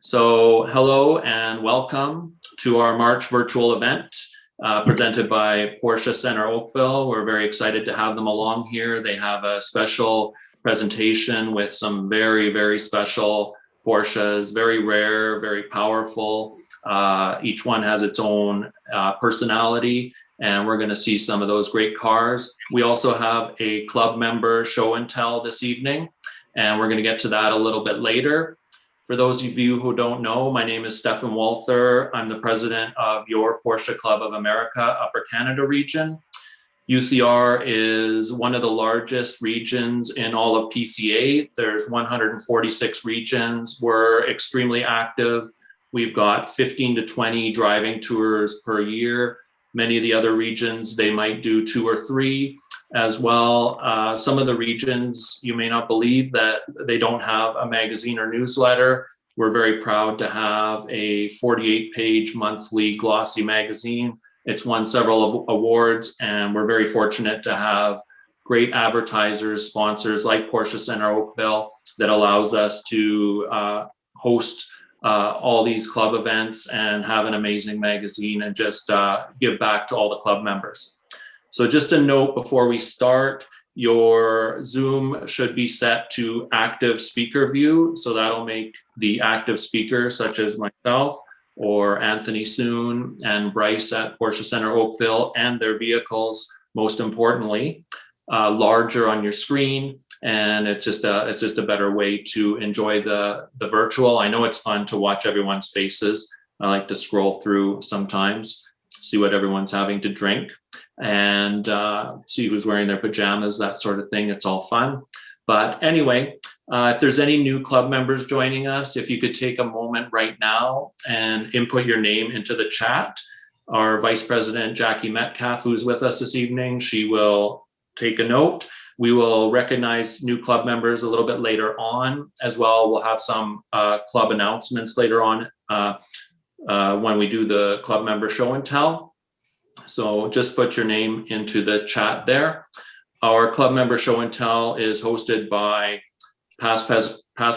So hello and welcome to our March virtual event presented by Porsche Center Oakville. We're very excited to have them along here. They have a special presentation with some very, very special Porsches, very rare, very powerful. Each one has its own personality, and we're going to see some of those great cars. We also have a club member show and tell this evening, and we're going to get to that a little bit later. For those of you who don't know, my name is Stefan Walther. I'm the president of your Porsche Club of America Upper Canada region. UCR is one of the largest regions in all of PCA. There's 146 regions. We're extremely active. We've got 15 to 20 driving tours per year. Many of the other regions, they might do 2 or 3 as well. Some of the regions, you may not believe that they don't have a magazine or newsletter. We're very proud to have a 48-page monthly glossy magazine. It's won several awards, and we're very fortunate to have great advertisers, sponsors like Porsche Center Oakville that allows us to host all these club events and have an amazing magazine and just give back to all the club members. So just a note before we start, your Zoom should be set to active speaker view. So that'll make the active speakers such as myself or Anthony Soon and Bryce at Porsche Center Oakville and their vehicles, most importantly, larger on your screen. And it's just a better way to enjoy the virtual. I know it's fun to watch everyone's faces. I like to scroll through sometimes, see what everyone's having to drink, and see who's wearing their pajamas, that sort of thing. It's all fun. But anyway, if there's any new club members joining us, if you could take a moment right now and input your name into the chat. Our Vice President, Jackie Metcalf, who's with us this evening, she will take a note. We will recognize new club members a little bit later on as well. We'll have some club announcements later on when we do the club member show and tell. So just put your name into the chat there. Our club member show and tell is hosted by past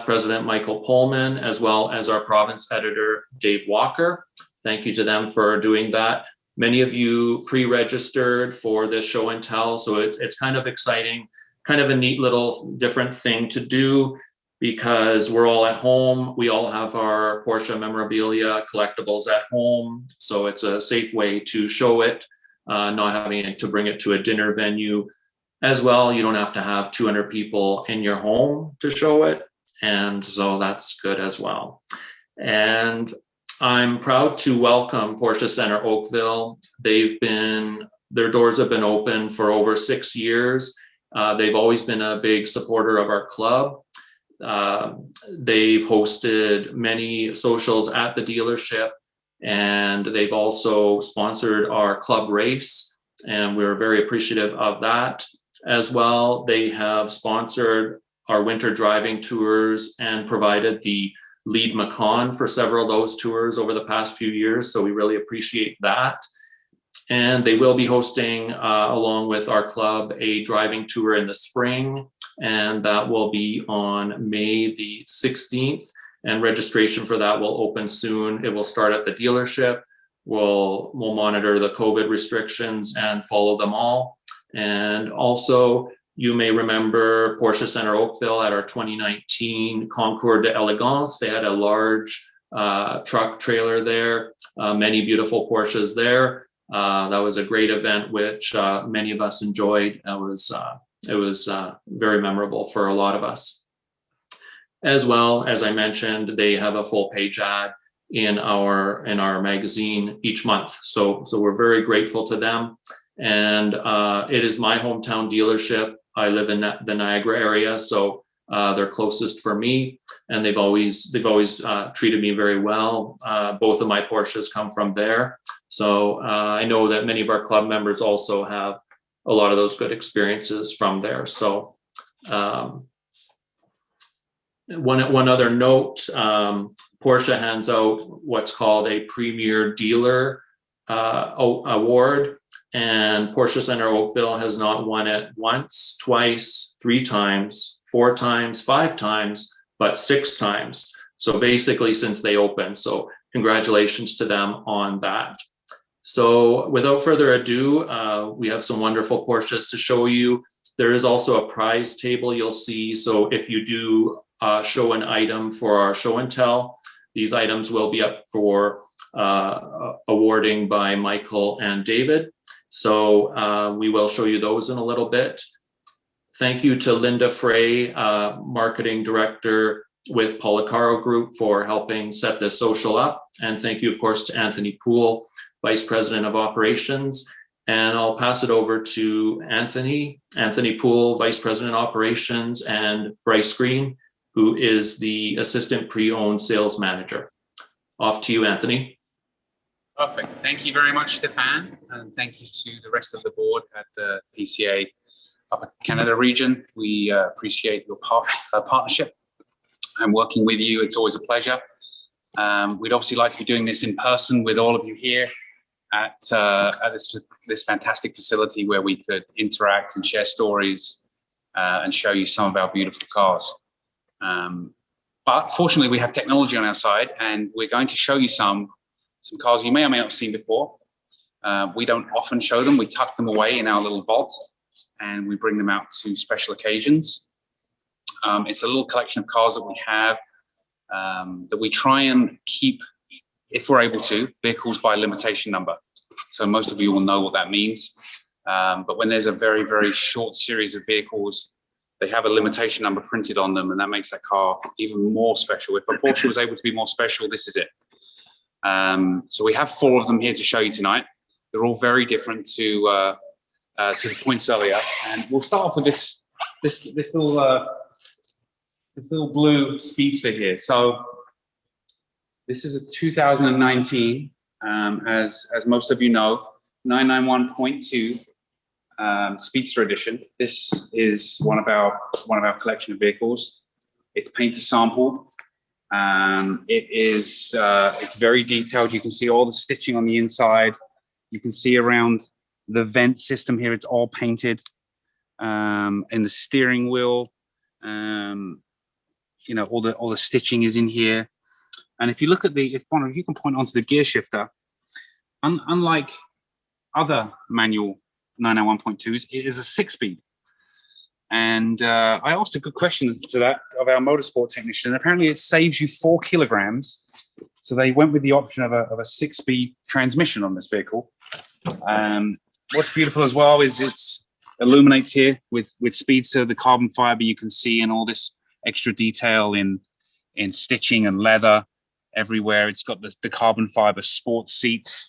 President Michael Pullman, as well as our province editor, Dave Walker. Thank you to them for doing that. Many of you pre-registered for this show and tell, so it's kind of exciting, kind of a neat little different thing to do, because we're all at home. We all have our Porsche memorabilia collectibles at home. So it's a safe way to show it, not having to bring it to a dinner venue as well. You don't have to have 200 people in your home to show it. And so that's good as well. And I'm proud to welcome Porsche Center Oakville. Their doors have been open for over 6 years. They've always been a big supporter of our club. They've hosted many socials at the dealership, and they've also sponsored our club race, and we're very appreciative of that as well. They have sponsored our winter driving tours and provided the lead Macon for several of those tours over the past few years, so we really appreciate that. And they will be hosting, along with our club, a driving tour in the spring, and that will be on May the 16th, and registration for that will open soon. It will start at the dealership. We'll monitor the COVID restrictions and follow them all. And also, you may remember Porsche Center Oakville at our 2019 Concours d'Elegance. They had a large truck trailer there, many beautiful Porsches there. That was a great event, which many of us enjoyed. It was very memorable for a lot of us. As well, as I mentioned, they have a full page ad in our magazine each month. So we're very grateful to them. And it is my hometown dealership. I live in the Niagara area, so they're closest for me, and they've always treated me very well. Both of my Porsches come from there, so I know that many of our club members also have a lot of those good experiences from there. So one other note, Porsche hands out what's called a Premier Dealer Award, and Porsche Center Oakville has not won it once, twice, 3 times, 4 times, 5 times, but 6 times. So basically since they opened. So congratulations to them on that. So without further ado, we have some wonderful Porsches to show you. There is also a prize table you'll see. So if you do show an item for our show and tell, these items will be up for awarding by Michael and David. So we will show you those in a little bit. Thank you to Linda Frey, Marketing Director with Policaro Group, for helping set this social up. And thank you, of course, to Anthony Poole, Vice President of Operations. And I'll pass it over to Anthony Poole, Vice President Operations, and Bryce Green, who is the Assistant Pre-Owned Sales Manager. Off to you, Anthony. Perfect. Thank you very much, Stefan. And thank you to the rest of the board at the PCA Upper Canada region. We appreciate your partnership and working with you. It's always a pleasure. We'd obviously like to be doing this in person with all of you here at this fantastic facility where we could interact and share stories and show you some of our beautiful cars. But fortunately, we have technology on our side, and we're going to show you some cars you may or may not have seen before. We don't often show them. We tuck them away in our little vault, and we bring them out to special occasions. It's a little collection of cars that we have that we try and keep, if we're able to, vehicles by limitation number. So most of you will know what that means. But when there's a very, very short series of vehicles, they have a limitation number printed on them, and that makes that car even more special. If a Porsche was able to be more special, this is it. So we have 4 of them here to show you tonight. They're all very different to the points earlier, and we'll start off with this little blue Speedster here. So this is a 2019, as most of you know, 991.2 Speedster Edition. This is one of our collection of vehicles. It's paint to sample. It's very detailed. You can see all the stitching on the inside. You can see around the vent system here, it's all painted. In the steering wheel, you know, all the stitching is in here. And if you look at if you can point onto the gear shifter, unlike other manual 991.2s, it is a 6-speed. And I asked a good question to that of our motorsport technician, and apparently it saves you 4 kilograms. So they went with the option of a 6-speed transmission on this vehicle. What's beautiful as well is it's illuminates here with Speedster, the carbon fiber you can see, and all this extra detail in stitching and leather everywhere. It's got the carbon fiber sports seats.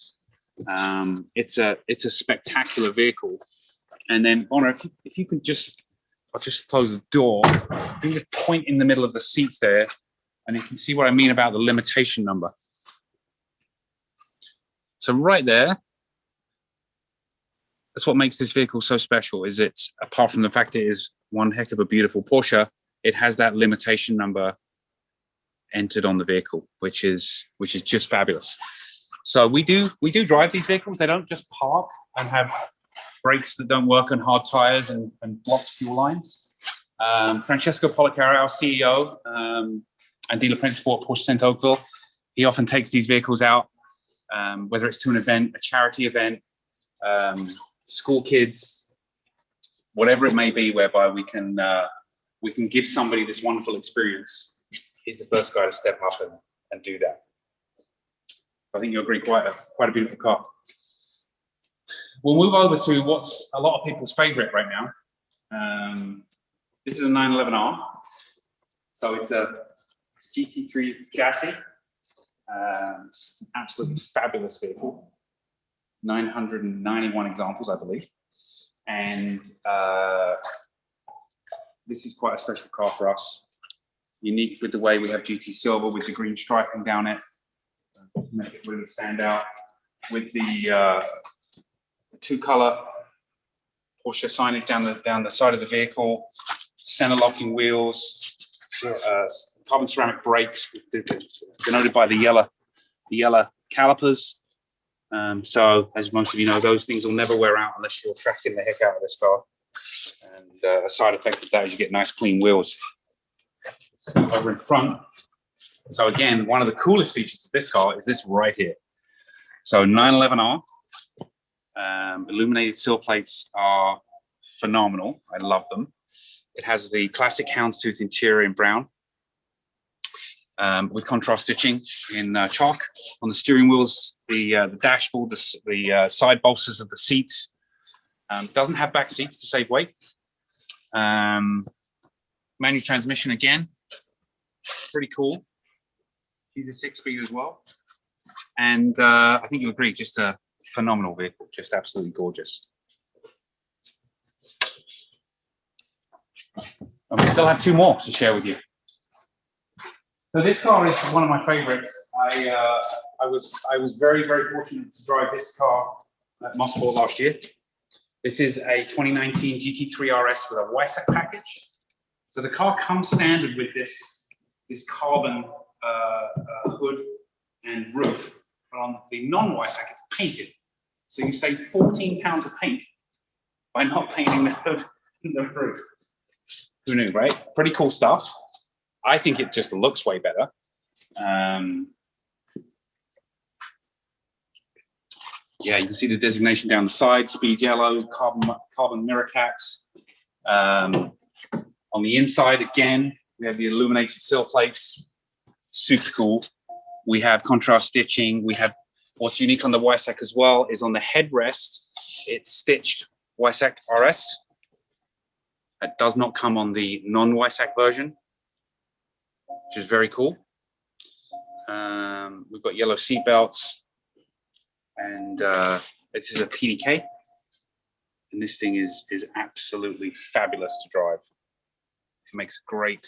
It's a spectacular vehicle. And then Bonner, if you could I'll just close the door. You can just point in the middle of the seats there, and you can see what I mean about the limitation number. So right there, that's what makes this vehicle so special. Is it's, apart from the fact it is one heck of a beautiful Porsche, it has that limitation number entered on the vehicle, which is just fabulous. So we do drive these vehicles. They don't just park and have brakes that don't work on hard tires and blocked fuel lines. Francesco Policaro, our CEO and dealer principal at Porsche Center Oakville, he often takes these vehicles out, whether it's to an event, a charity event, school kids, whatever it may be, whereby we can give somebody this wonderful experience. He's the first guy to step up and do that. I think you'll agree, quite a beautiful car. We'll move over to what's a lot of people's favorite right now. This is a 911R. So it's a Gt3 chassis. It's an absolutely fabulous vehicle. 991 examples, I believe. And this is quite a special car for us. Unique with the way we have GT Silver with the green striping down it. Make it really stand out. With the 2-color Porsche signage down the side of the vehicle, center locking wheels, carbon ceramic brakes denoted by the yellow calipers. So as most of you know, those things will never wear out unless you're tracking the heck out of this car. And a side effect of that is you get nice clean wheels. So over in front, So again, one of the coolest features of this car is this right here. So 911R, illuminated sill plates are phenomenal. I love them. It has the classic houndstooth interior in brown, with contrast stitching in chalk on the steering wheels, the dashboard, the side bolsters of the seats. Doesn't have back seats to save weight. Manual transmission again, pretty cool. He's a 6-speed as well. And I think you'll agree, just a phenomenal vehicle, just absolutely gorgeous. And we still have 2 more to share with you. So this car is one of my favorites. I was very, very fortunate to drive this car at Mosport last year. This is a 2019 Gt3 Rs with a Ysec package. So the car comes standard with this carbon hood and roof. But on the non-Ysec, it's painted. So you save 14 pounds of paint by not painting the hood and the roof. Who knew, right? Pretty cool stuff. I think it just looks way better. Yeah, you can see the designation down the side, speed yellow, carbon mirror caps. On the inside, again, we have the illuminated sill plates. Super cool. We have contrast stitching. We have what's unique on the Ysec as well is on the headrest, it's stitched Ysec RS. It does not come on the non-Ysec version, which is very cool. We've got yellow seat belts, and this is a PDK, and this thing is absolutely fabulous to drive. It makes great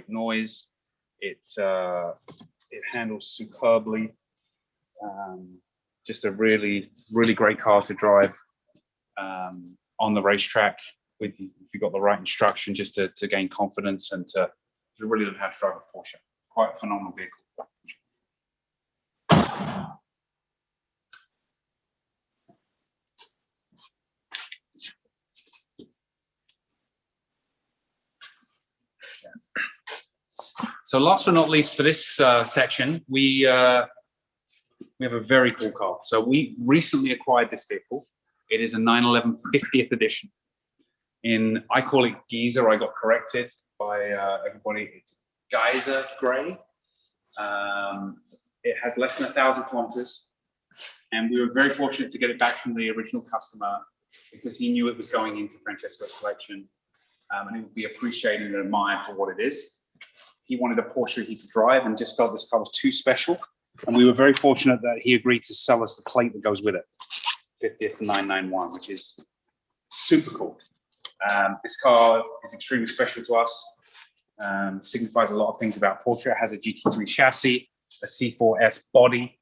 noise. It handles superbly. Just a really great car to drive on the racetrack if you've got the right instruction, just to gain confidence and to really learn how to drive a Porsche. Quite a phenomenal vehicle. So last but not least for this section, we have a very cool car. So we recently acquired this vehicle. It is a 911 50th edition. I call it Geyser. I got corrected by everybody. It's Geyser Grey. It has less than 1,000 kilometers. And we were very fortunate to get it back from the original customer because he knew it was going into Francesco's collection. And it would be appreciated and admired for what it is. He wanted a Porsche he could drive and just felt this car was too special. And we were very fortunate that he agreed to sell us the plate that goes with it, 50th 991, which is super cool. This car is extremely special to us. Signifies a lot of things about Porsche. It has a GT3 chassis, a C4S body,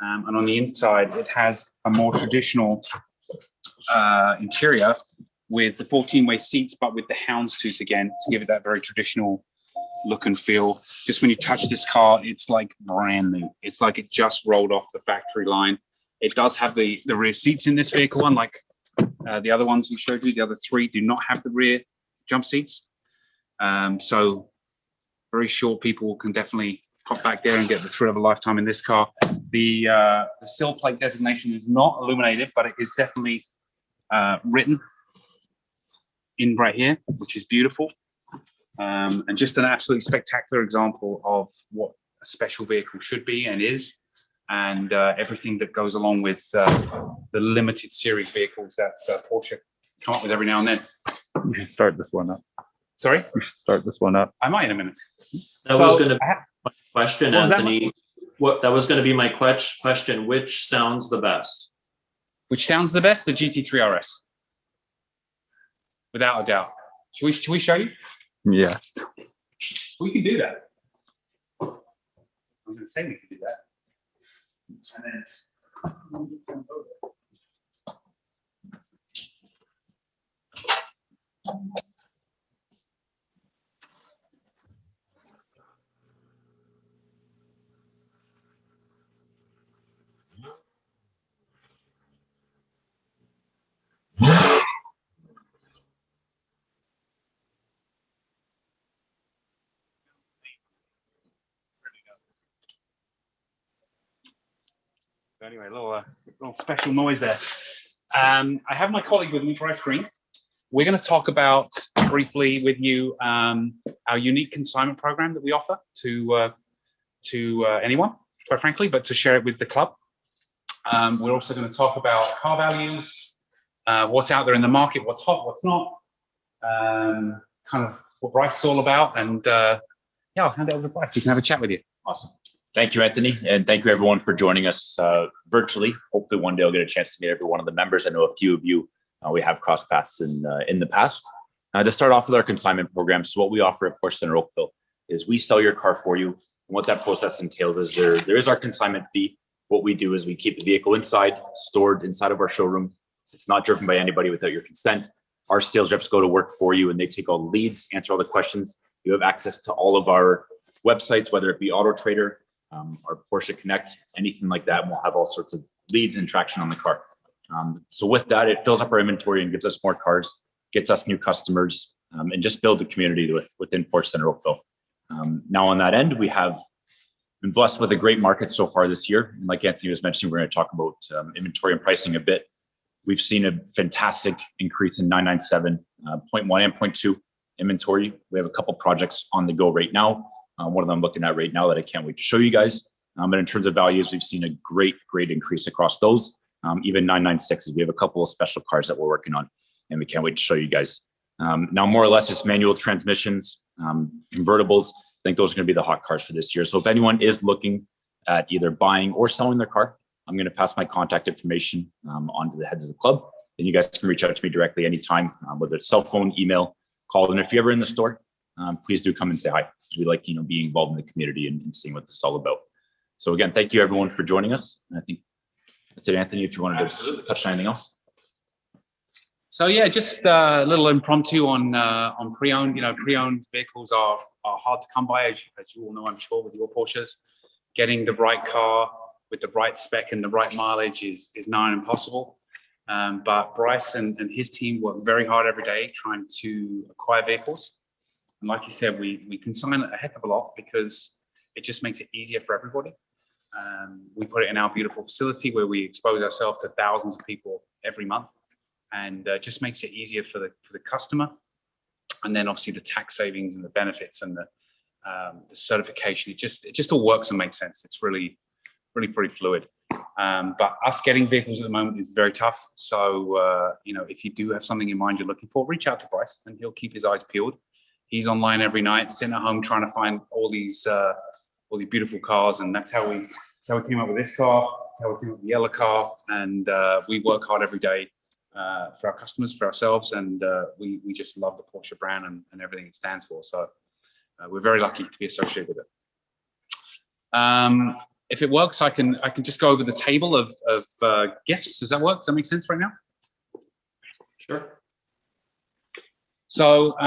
and on the inside it has a more traditional interior with the 14-way seats, but with the houndstooth again to give it that very traditional look and feel. Just when you touch this car, it's like brand new. It's like it just rolled off the factory line. It does have the rear seats in this vehicle, unlike the other ones we showed you. The other 3 do not have the rear jump seats. So very short people can definitely pop back there and get the thrill of a lifetime in this car. The sill plate designation is not illuminated, but it is definitely written in right here, which is beautiful. And just an absolutely spectacular example of what a special vehicle should be and is, and everything that goes along with the limited series vehicles that Porsche come up with every now and then. You should start this one up. Sorry? You should start this one up. I might in a minute. That was going to be my question, Anthony. That was going to be my question. Which sounds the best? Which sounds the best? The Gt3 RS. Without a doubt. Should we show you? Yeah. We can do that. I'm going to say we can do that. And then So anyway, a little special noise there. I have my colleague with me, Bryce Green. We're going to talk about briefly with you our unique consignment program that we offer to anyone, quite frankly, but to share it with the club. We're also going to talk about car values, what's out there in the market, what's hot, what's not, kind of what Bryce is all about. And yeah, I'll hand it over to Bryce. He can have a chat with you. Awesome. Thank you, Anthony. And thank you, everyone, for joining us virtually. Hopefully one day I'll get a chance to meet every one of the members. I know a few of you, we have crossed paths in the past. To start off with our consignment program, so what we offer at Porsche Center Oakville is we sell your car for you. And what that process entails is there is our consignment fee. What we do is we keep the vehicle stored inside of our showroom. It's not driven by anybody without your consent. Our sales reps go to work for you and they take all the leads, answer all the questions. You have access to all of our websites, whether it be Auto Trader, our Porsche Connect, anything like that. And we'll have all sorts of leads and traction on the car. So with that, it fills up our inventory and gives us more cars, gets us new customers, and just build the community within Porsche Center Oakville. Now on that end, we have been blessed with a great market so far this year. And like Anthony was mentioning, we're going to talk about inventory and pricing a bit. We've seen a fantastic increase in 997, 0.1 and 0.2 inventory. We have a couple projects on the go right now. One of them I'm looking at right now that I can't wait to show you guys. But in terms of values, we've seen a great increase across those. Even 996s, we have a couple of special cars that we're working on, and we can't wait to show you guys. Now, more or less, just manual transmissions, convertibles. I think those are going to be the hot cars for this year. So if anyone is looking at either buying or selling their car, I'm going to pass my contact information on to the heads of the club. And you guys can reach out to me directly anytime, whether it's cell phone, email, call. And if you're ever in the store, please do come and say hi. Because we like, being involved in the community and seeing what this is all about. So again, thank you everyone for joining us. And I think that's it, Anthony, if you wanted to touch on anything else. So yeah, just a little impromptu on pre-owned. Pre-owned vehicles are hard to come by, as you all know, I'm sure, with your Porsches. Getting the right car with the right spec and the right mileage is nigh on impossible. But Bryce and his team work very hard every day trying to acquire vehicles. And like you said, we consign a heck of a lot because it just makes it easier for everybody. We put it in our beautiful facility where we expose ourselves to thousands of people every month, and just makes it easier for the customer. And then obviously the tax savings and the benefits and the certification, it just all works and makes sense. It's really pretty fluid. But us getting vehicles at the moment is very tough. So if you do have something in mind you're looking for, reach out to Bryce and he'll keep his eyes peeled. He's online every night, sitting at home trying to find all these beautiful cars, and that's how we came up with this car. That's how we came up with the yellow car, and we work hard every day for our customers, for ourselves, and we just love the Porsche brand and everything it stands for. So we're very lucky to be associated with it. If it works, I can just go over the table of gifts. Does that work? Does that make sense right now? Sure. So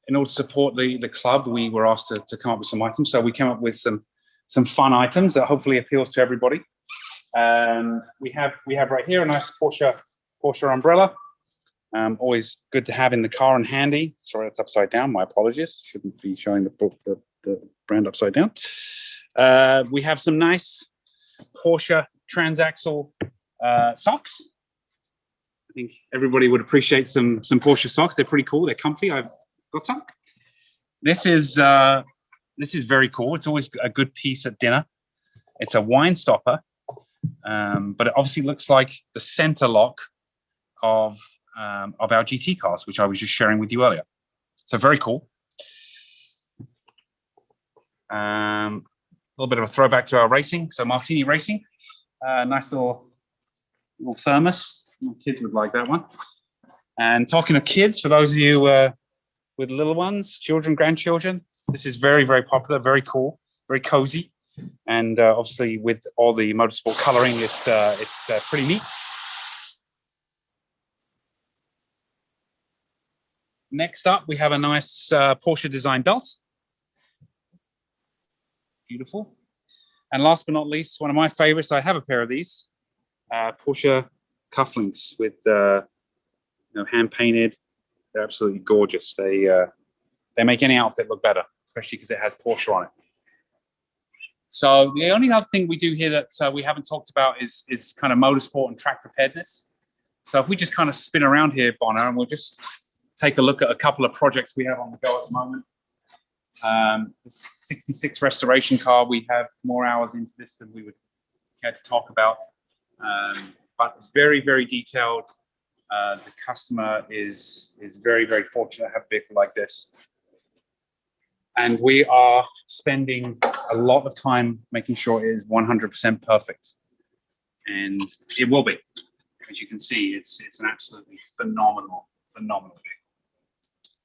in order to support the club, we were asked to come up with some items. So we came up with some fun items that hopefully appeals to everybody. We have right here a nice Porsche umbrella. Always good to have in the car and handy. Sorry, it's upside down. My apologies. Shouldn't be showing the brand upside down. We have some nice Porsche transaxle socks. I think everybody would appreciate some Porsche socks. They're pretty cool. They're comfy. I've got some. This is very cool. It's always a good piece at dinner. It's a wine stopper, but it obviously looks like the center lock of our GT cars, which I was just sharing with you earlier. So very cool. A little bit of a throwback to our racing. So Martini Racing, nice little thermos. Kids would like that one. And talking of kids, for those of you with little ones, children, grandchildren, this is very, very popular, very cool, very cozy. And obviously with all the motorsport coloring, it's pretty neat. Next up, we have a nice Porsche design belt. Beautiful. And last but not least, one of my favorites, I have a pair of these, Porsche Cufflinks with hand painted. They're absolutely gorgeous. They make any outfit look better, especially because it has Porsche on it. So the only other thing we do here that we haven't talked about is kind of motorsport and track preparedness. So if we just kind of spin around here, Bonner, and we'll just take a look at a couple of projects we have on the go at the moment. This 66 restoration car, we have more hours into this than we would care to talk about, but very, very detailed. The customer is very, very fortunate to have a vehicle like this. And we are spending a lot of time making sure it is 100% perfect. And it will be. As you can see, it's an absolutely phenomenal vehicle.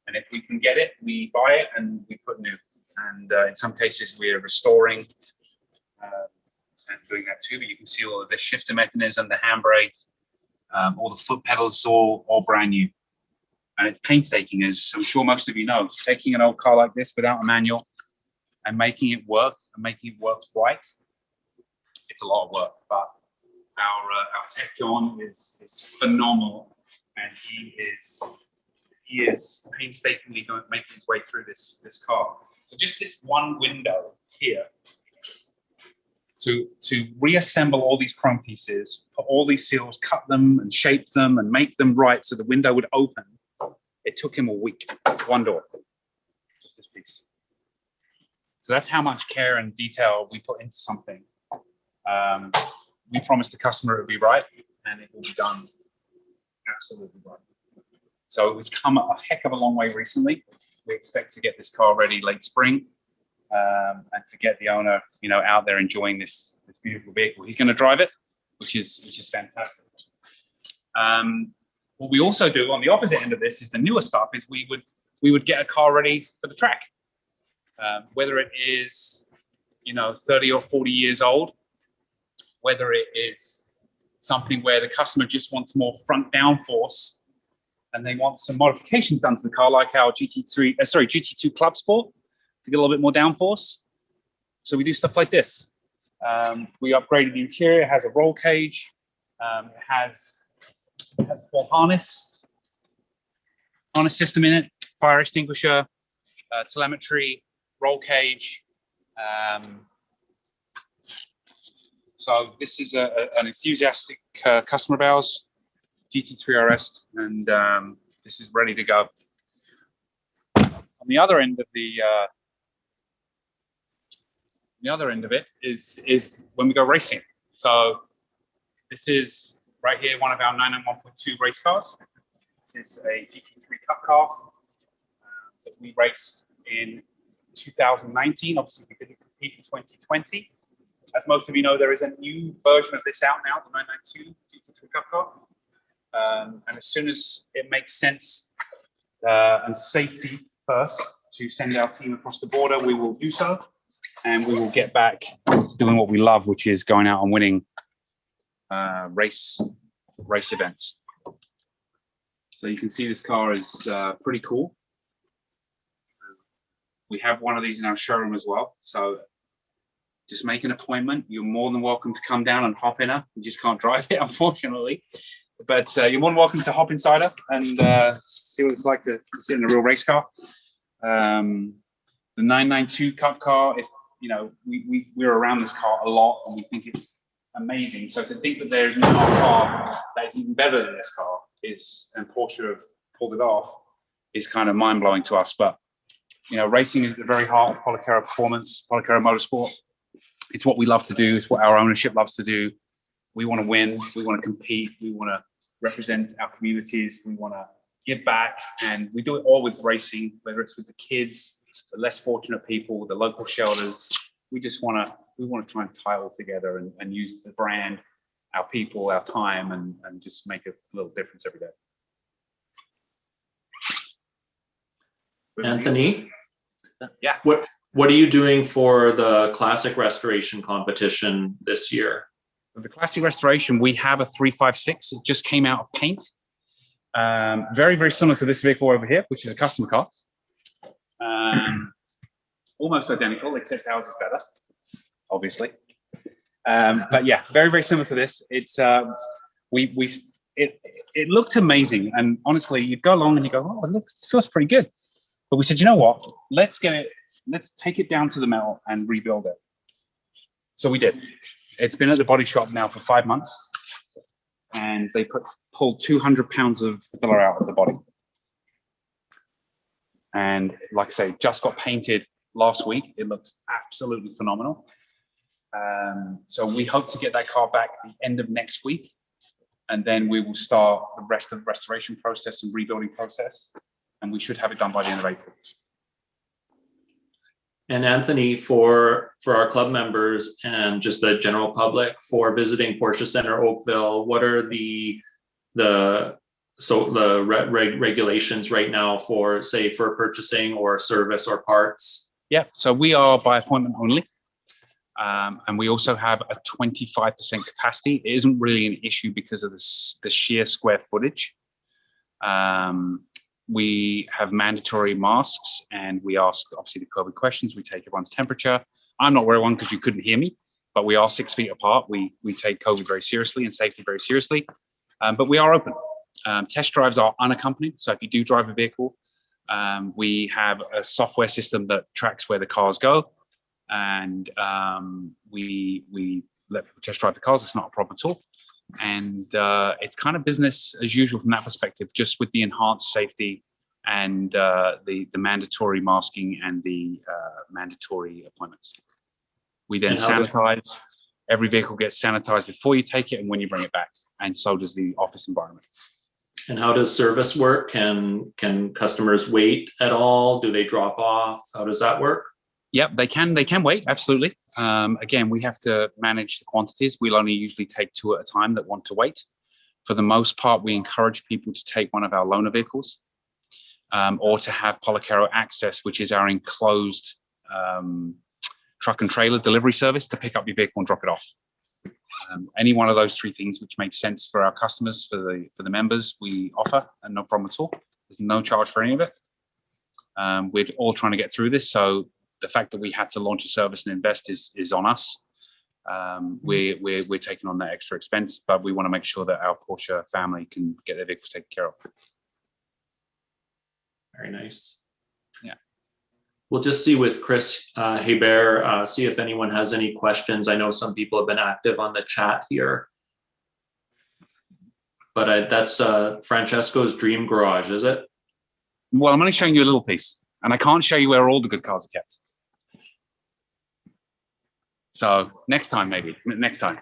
And if we can get it, we buy it and we put new. And in some cases, we are restoring and doing that too. But you can see all of the shifter mechanism, the handbrake, all the foot pedals, all brand new. And it's painstaking, as I'm sure most of you know. Taking an old car like this without a manual and making it work right, it's a lot of work. But our tech John is phenomenal, and he is painstakingly making his way through this car. So just this one window here, to reassemble all these chrome pieces, put all these seals, cut them and shape them and make them right so the window would open. It took him a week, one door, just this piece. So that's how much care and detail we put into something. We promised the customer it would be right, and it will be done absolutely right. So it's come a heck of a long way recently. We expect to get this car ready late spring, and to get the owner, out there enjoying this beautiful vehicle. He's going to drive it, which is fantastic. What we also do on the opposite end of this is the newer stuff. Is we would get a car ready for the track, whether it is 30 or 40 years old, whether it is something where the customer just wants more front downforce and they want some modifications done to the car, like our GT2 Club Sport, to get a little bit more downforce. So we do stuff like this. We upgraded the interior. It has a roll cage. It has a full harness system in it, fire extinguisher, telemetry, roll cage. So this is an enthusiastic customer of ours, Gt3 Rs, and this is ready to go. On the other end of it is when we go racing. So this is right here, one of our 991.2 race cars. This is a Gt3 Cup car that we raced in 2019. Obviously, we didn't compete in 2020. As most of you know, there is a new version of this out now, the 992 Gt3 Cup car. And as soon as it makes sense and safety first to send our team across the border, we will do so. And we will get back doing what we love, which is going out and winning race events. So you can see this car is pretty cool. We have one of these in our showroom as well. So just make an appointment. You're more than welcome to come down and hop in her. You just can't drive it, unfortunately. But you're more than welcome to hop inside her and see what it's like to sit in a real race car. The 992 Cup car, if we're around this car a lot and we think it's amazing. So to think that there's no car that is even better than this car and Porsche have pulled it off, is kind of mind-blowing to us. But racing is at the very heart of Policaro Performance, Policaro Motorsport. It's what we love to do. It's what our ownership loves to do. We want to win. We want to compete. We want to represent our communities. We want to give back. And we do it all with racing, whether it's with the kids, the less fortunate people, the local shelters. We want to try and tie it all together and use the brand, our people, our time, and just make a little difference every day. Anthony? Yeah. What are you doing for the classic restoration competition this year? For the classic restoration, we have a 356. It just came out of paint. Very, very similar to this vehicle over here, which is a customer car. Almost identical, except ours is better, obviously. But yeah, very, very similar to this. It's it looked amazing, and honestly, you'd go along and you go, "Oh, it feels pretty good." But we said, you know what? Let's take it down to the metal and rebuild it. So we did. It's been at the body shop now for 5 months, and they pulled 200 pounds of filler out of the body. And like I say, just got painted last week. It looks absolutely phenomenal. So we hope to get that car back at the end of next week, and then we will start the rest of the restoration process and rebuilding process, and we should have it done by the end of April. And Anthony, for our club members and just the general public, for visiting Porsche Center Oakville, what are the regulations right now for, say, for purchasing or service or parts? Yeah, so we are by appointment only. And we also have a 25% capacity. It isn't really an issue because of the sheer square footage. We have mandatory masks, and we ask, obviously, the COVID questions. We take everyone's temperature. I'm not wearing one because you couldn't hear me, but we are 6 feet apart. We take COVID very seriously and safety very seriously, but we are open. Test drives are unaccompanied. So if you do drive a vehicle, we have a software system that tracks where the cars go, and we let people test drive the cars. It's not a problem at all. And it's kind of business as usual from that perspective, just with the enhanced safety and the mandatory masking and the mandatory appointments. We then sanitize. Every vehicle gets sanitized before you take it and when you bring it back, and so does the office environment. And how does service work? Can customers wait at all? Do they drop off? How does that work? Yep, they can wait, absolutely. Again, we have to manage the quantities. We'll only usually take 2 at a time that want to wait. For the most part, we encourage people to take one of our loaner vehicles, or to have Policaro Access, which is our enclosed truck and trailer delivery service to pick up your vehicle and drop it off. Any one of those 3 things which makes sense for our customers, for the members, we offer, and no problem at all. There's no charge for any of it. We're all trying to get through this, so the fact that we had to launch a service and invest is on us. We're taking on that extra expense, but we want to make sure that our Porsche family can get their vehicles taken care of. Very nice. Yeah. We'll just see with Chris Hebert, see if anyone has any questions. I know some people have been active on the chat here. But that's Francesco's dream garage, is it? Well, I'm only showing you a little piece, and I can't show you where all the good cars are kept. So next time, maybe. Next time.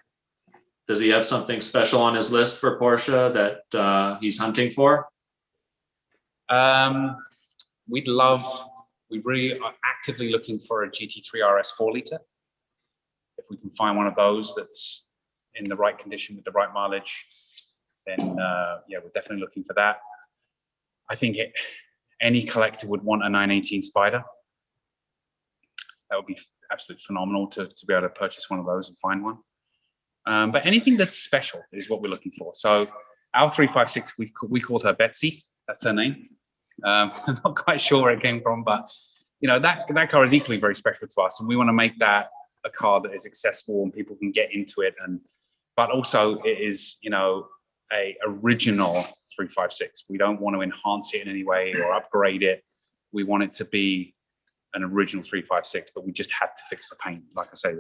Does he have something special on his list for Porsche that he's hunting for? We really are actively looking for a Gt3 Rs 4-liter. If we can find one of those that's in the right condition with the right mileage, then yeah, we're definitely looking for that. I think any collector would want a 918 Spider. That would be absolutely phenomenal to be able to purchase one of those and find one. But anything that's special is what we're looking for. So our 356, we called her Betsy. That's her name. I'm not quite sure where it came from, but you know, that car is equally very special to us, and we want to make that a car that is accessible and people can get into it. But also it is, you know, a original 356. We don't want to enhance it in any way or upgrade it. We want it to be an original 356, but we just had to fix the paint. Like I say,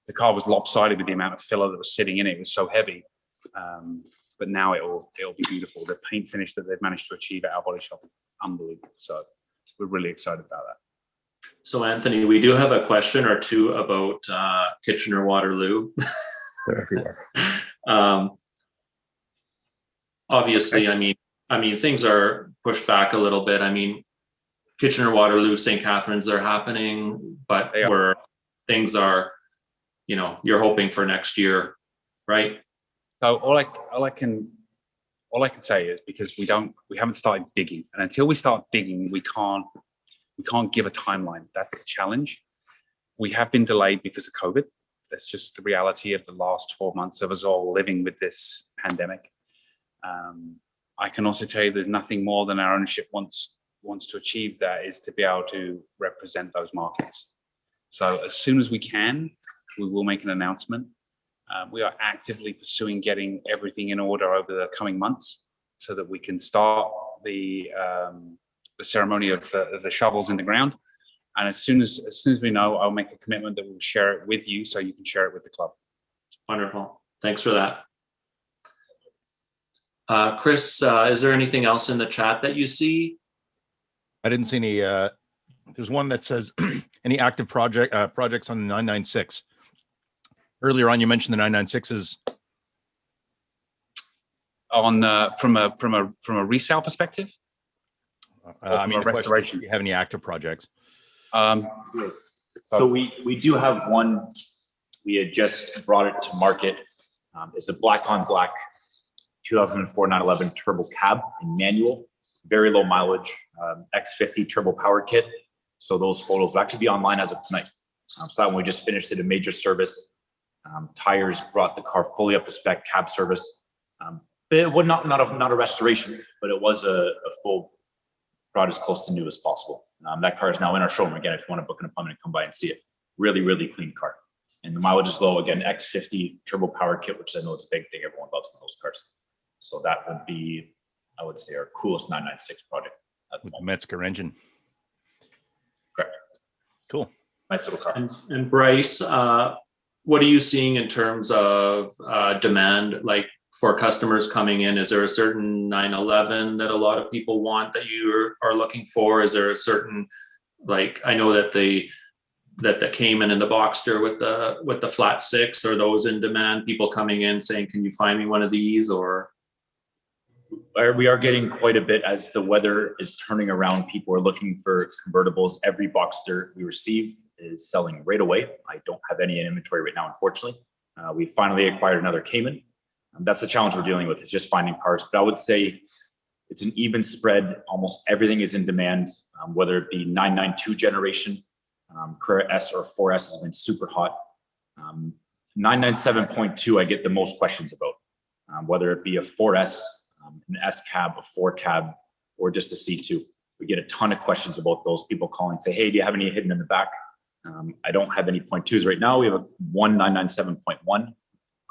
the car was lopsided with the amount of filler that was sitting in it. It was so heavy. But now it'll be beautiful. The paint finish that they've managed to achieve at our body shop is unbelievable. So we're really excited about that. So Anthony, we do have a question or two about Kitchener-Waterloo. They're everywhere. Obviously, I mean, things are pushed back a little bit. I mean, Kitchener-Waterloo, St. Catharines, they're happening, but things are, you know, you're hoping for next year, right? So all I can say is, because we haven't started digging, and until we start digging, we can't give a timeline. That's the challenge. We have been delayed because of COVID. That's just the reality of the last 12 months of us all living with this pandemic. I can also tell you there's nothing more than our ownership wants to achieve, that is to be able to represent those markets. So as soon as we can, we will make an announcement. We are actively pursuing getting everything in order over the coming months so that we can start the ceremony of the shovels in the ground. And as soon as we know, I'll make a commitment that we'll share it with you so you can share it with the club. Wonderful. Thanks for that. Chris, is there anything else in the chat that you see? I didn't see any. There's one that says any active projects on the 996. Earlier on, you mentioned the 996s. On from a resale perspective. I mean, restoration. Do you have any active projects? So we do have one. We had just brought it to market. It's a black on black 2004 911 turbo cab in manual, very low mileage, X50 turbo power kit. So those photos will actually be online as of tonight. So that one we just finished it, a major service. Tires brought the car fully up to spec, cab service. But it was not a restoration, but it was a full, brought as close to new as possible. That car is now in our showroom again. If you want to book an appointment and come by and see it, really, really clean car. And the mileage is low. Again, X50 turbo power kit, which I know it's a big thing. Everyone loves those cars. So that would be, I would say, our coolest 996 project. With the Metzger engine. Correct. Cool. Nice little car. And Bryce, what are you seeing in terms of demand, like for customers coming in? Is there a certain 911 that a lot of people want that you are looking for? Is there a certain, like, I know that the Cayman and the Boxster with the flat six, are those in demand? People coming in saying, can you find me one of these? Or we are getting quite a bit as the weather is turning around. People are looking for convertibles. Every Boxster we receive is selling right away. I don't have any in inventory right now, unfortunately. We finally acquired another Cayman. That's the challenge we're dealing with, is just finding cars. But I would say it's an even spread. Almost everything is in demand, whether it be 992 generation, Carrera S or 4S has been super hot. 997.2 I get the most questions about, whether it be a 4S, an S cab, a 4 cab, or just a C2. We get a ton of questions about those. People calling, say, hey, do you have any hidden in the back? I don't have any 0.2s right now. We have a 997.1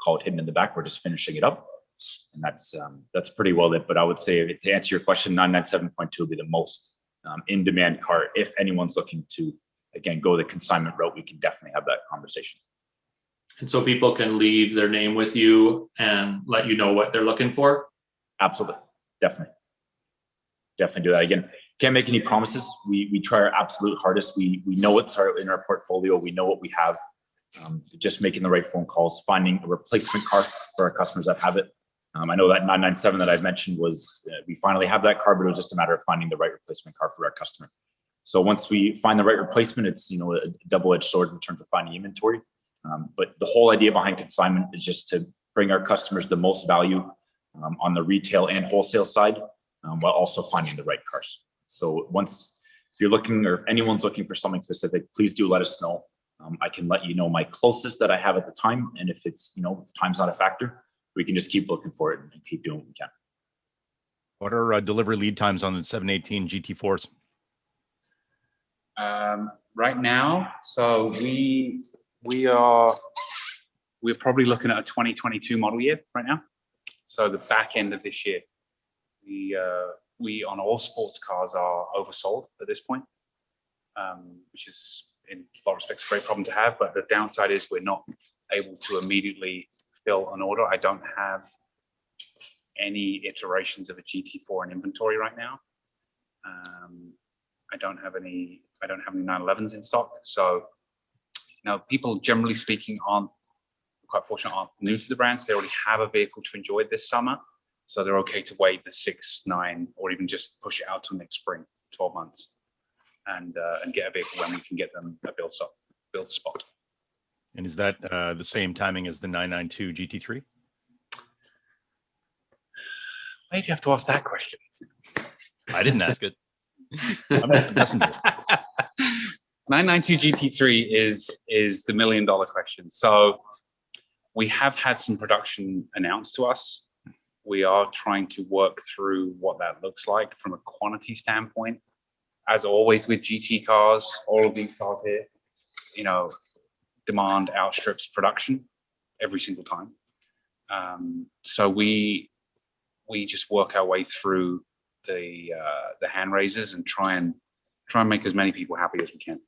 called hidden in the back. We're just finishing it up. And that's pretty well lit. But I would say, to answer your question, 997.2 would be the most in demand car. If anyone's looking to, again, go the consignment route, we can definitely have that conversation. And so people can leave their name with you and let you know what they're looking for? Absolutely. Definitely do that. Again, can't make any promises. We try our absolute hardest. We know what's in our portfolio. We know what we have. Just making the right phone calls, finding a replacement car for our customers that have it. I know that 997 that I've mentioned was, we finally have that car, but it was just a matter of finding the right replacement car for our customer. So once we find the right replacement, it's, a double-edged sword in terms of finding inventory. But the whole idea behind consignment is just to bring our customers the most value on the retail and wholesale side, while also finding the right cars. So if you're looking, or if anyone's looking for something specific, please do let us know. I can let you know my closest that I have at the time. And if it's, if time's not a factor, we can just keep looking for it and keep doing what we can. What are delivery lead times on the 718 GT4s? Right now, so we're probably looking at a 2022 model year right now. So the back end of this year, we on all sports cars are oversold at this point, which is in a lot of respects a great problem to have. But the downside is we're not able to immediately fill an order. I don't have any iterations of a GT4 in inventory right now. I don't have any 911s in stock. So, people generally speaking aren't new to the brands. They already have a vehicle to enjoy this summer. So they're okay to wait the 6, 9, or even just push it out till next spring, 12 months, and get a vehicle when we can get them a build spot. And is that the same timing as the 992 GT3? Why do you have to ask that question? I didn't ask it. I'm not the messenger. 992 GT3 is the $1 million question. So we have had some production announced to us. We are trying to work through what that looks like from a quantity standpoint. As always with GT cars, all of these cars here, demand outstrips production every single time. So we just work our way through the hand raisers and try and make as many people happy as we can.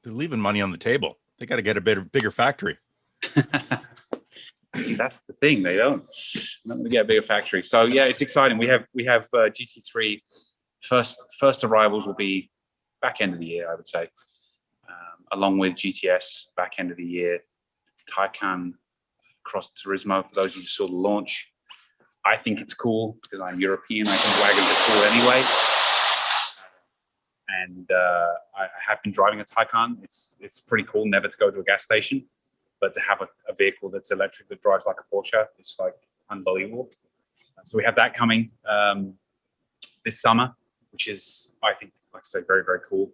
They're leaving money on the table. They got to get a bigger factory. That's the thing. They don't. Not going to get a bigger factory. So yeah, it's exciting. We have GT3 first arrivals will be back end of the year, I would say, along with GTS back end of the year. Taycan Cross Turismo, for those of you who saw the launch. I think it's cool because I'm European. I think wagons are cool anyway. And I have been driving a Taycan. It's pretty cool never to go to a gas station, but to have a vehicle that's electric that drives like a Porsche, it's like unbelievable. So we have that coming this summer, which is, I think, like I say, very, very cool.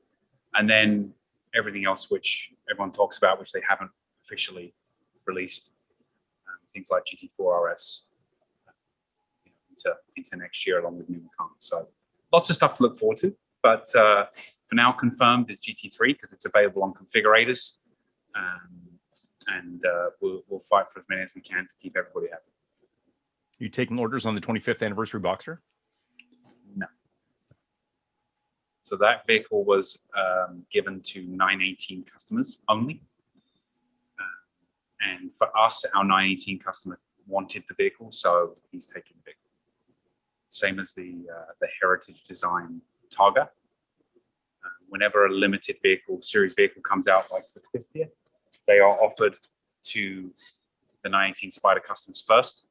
And then everything else which everyone talks about, which they haven't officially released, things like Gt3 Rs into next year along with new Macan. So lots of stuff to look forward to. But for now, confirmed is Gt3 because it's available on configurators. And we'll fight for as many as we can to keep everybody happy. You taking orders on the 25th anniversary Boxster? No. So that vehicle was given to 918 customers only. And for us, our 918 customer wanted the vehicle, so he's taking the vehicle. Same as the Heritage Design Targa. Whenever a limited vehicle, series vehicle comes out, like the 50th, they are offered to the 918 Spider customers first.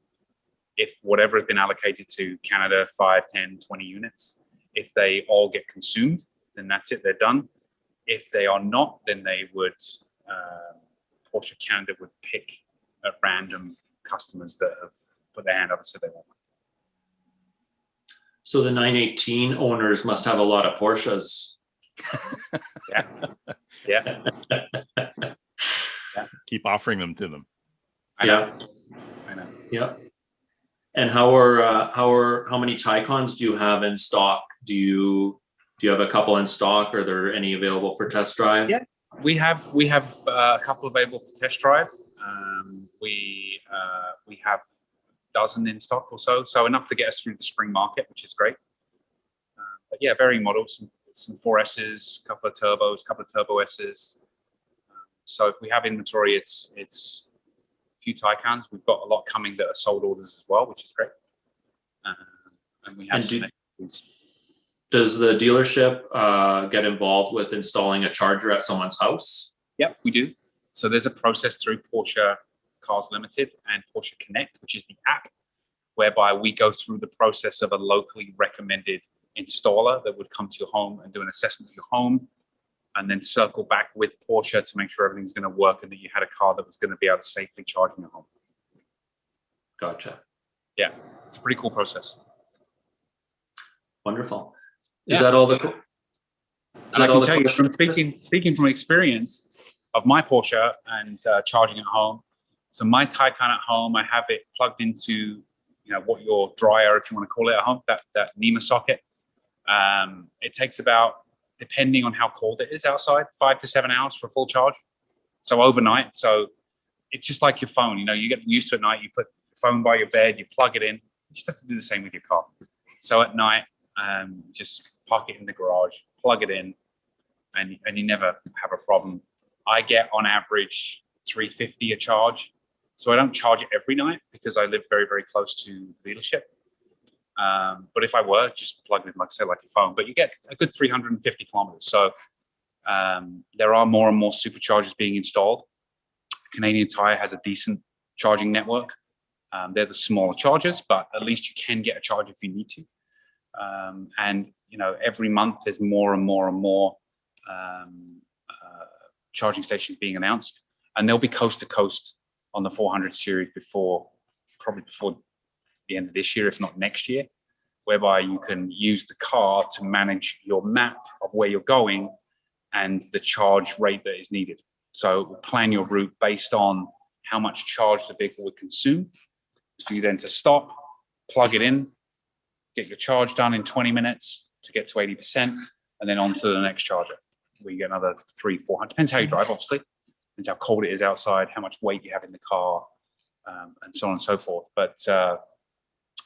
If whatever has been allocated to Canada, 5, 10, 20 units, if they all get consumed, then that's it, they're done. If they are not, then they would, Porsche Canada would pick at random customers that have put their hand up and said they want one. So the 918 owners must have a lot of Porsches. Yeah. Keep offering them to them. I know. Yeah. And how many Taycans do you have in stock? Do you have a couple in stock? Are there any available for test drive? Yeah, we have a couple available for test drive. We have a dozen in stock or so enough to get us through the spring market, which is great. But yeah, varying models, some 4Ss, a couple of turbos, a couple of turbo Ss. So if we have inventory, it's a few Taycans. We've got a lot coming that are sold orders as well, which is great. And we have Does the dealership get involved with installing a charger at someone's house? Yep, we do. So there's a process through Porsche Cars Limited and Porsche Connect, which is the app, whereby we go through the process of a locally recommended installer that would come to your home and do an assessment of your home, and then circle back with Porsche to make sure everything's going to work and that you had a car that was going to be able to safely charge in your home. Gotcha. Yeah, it's a pretty cool process. Wonderful. Is that all the? I can tell you from speaking from experience of my Porsche and charging at home. So my Taycan at home, I have it plugged into, what your dryer, if you want to call it, at home, that NEMA socket. It takes about, depending on how cold it is outside, 5 to 7 hours for a full charge. So overnight. So it's just like your phone. You get used to it at night. You put the phone by your bed, you plug it in. You just have to do the same with your car. So at night, just park it in the garage, plug it in, and you never have a problem. I get on average $350 a charge. So I don't charge it every night because I live very, very close to the dealership. But if I were, just plug it in, like I say, like your phone. But you get a good 350 kilometers. So there are more and more superchargers being installed. Canadian Tire has a decent charging network. They're the smaller chargers, but at least you can get a charge if you need to. And every month there's more and more and more charging stations being announced, and they'll be coast to coast on the 400 series probably before the end of this year, if not next year, whereby you can use the car to manage your map of where you're going and the charge rate that is needed. So plan your route based on how much charge the vehicle would consume. For you then to stop, plug it in, get your charge done in 20 minutes to get to 80%, and then on to the next charger, where you get another 300-400. Depends how you drive, obviously. Depends how cold it is outside, how much weight you have in the car, and so on and so forth. But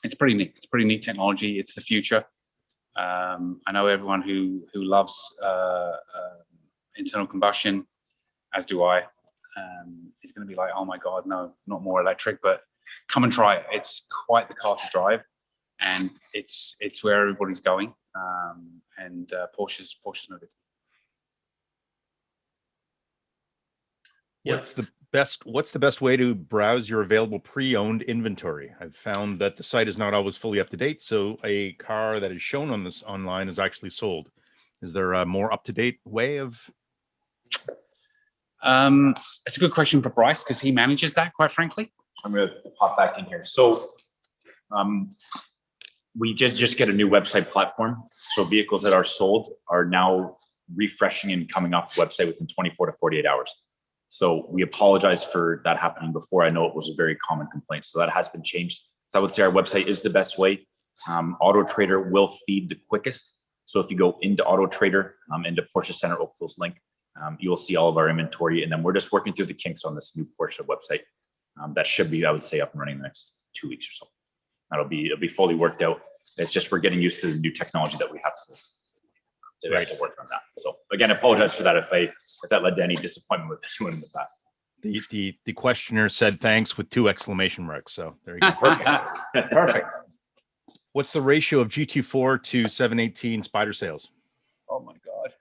it's pretty neat. It's pretty neat technology. It's the future. I know everyone who loves internal combustion, as do I. It's going to be like, oh my God, no, not more electric, but come and try it. It's quite the car to drive, and it's where everybody's going. Porsche's no different. What's the best way to browse your available pre-owned inventory? I've found that the site is not always fully up to date, so a car that is shown on this online is actually sold. Is there a more up-to-date way of? It's a good question for Bryce, because he manages that, quite frankly. I'm going to pop back in here. So we just get a new website platform. So vehicles that are sold are now refreshing and coming off the website within 24 to 48 hours. So we apologize for that happening before. I know it was a very common complaint. So that has been changed. So I would say our website is the best way. Auto Trader will feed the quickest. So if you go into Auto Trader, into Porsche Center Oakville's link, you will see all of our inventory. And then we're just working through the kinks on this new Porsche website. That should be, I would say, up and running in the next 2 weeks or so. It'll be fully worked out. It's just we're getting used to the new technology that we have to work on that. So again, I apologize for that if that led to any disappointment with anyone in the past. The questioner said thanks with 2 exclamation marks. So there you go. Perfect. Perfect. What's the ratio of GT4 to 718 Spider sales? Oh my God.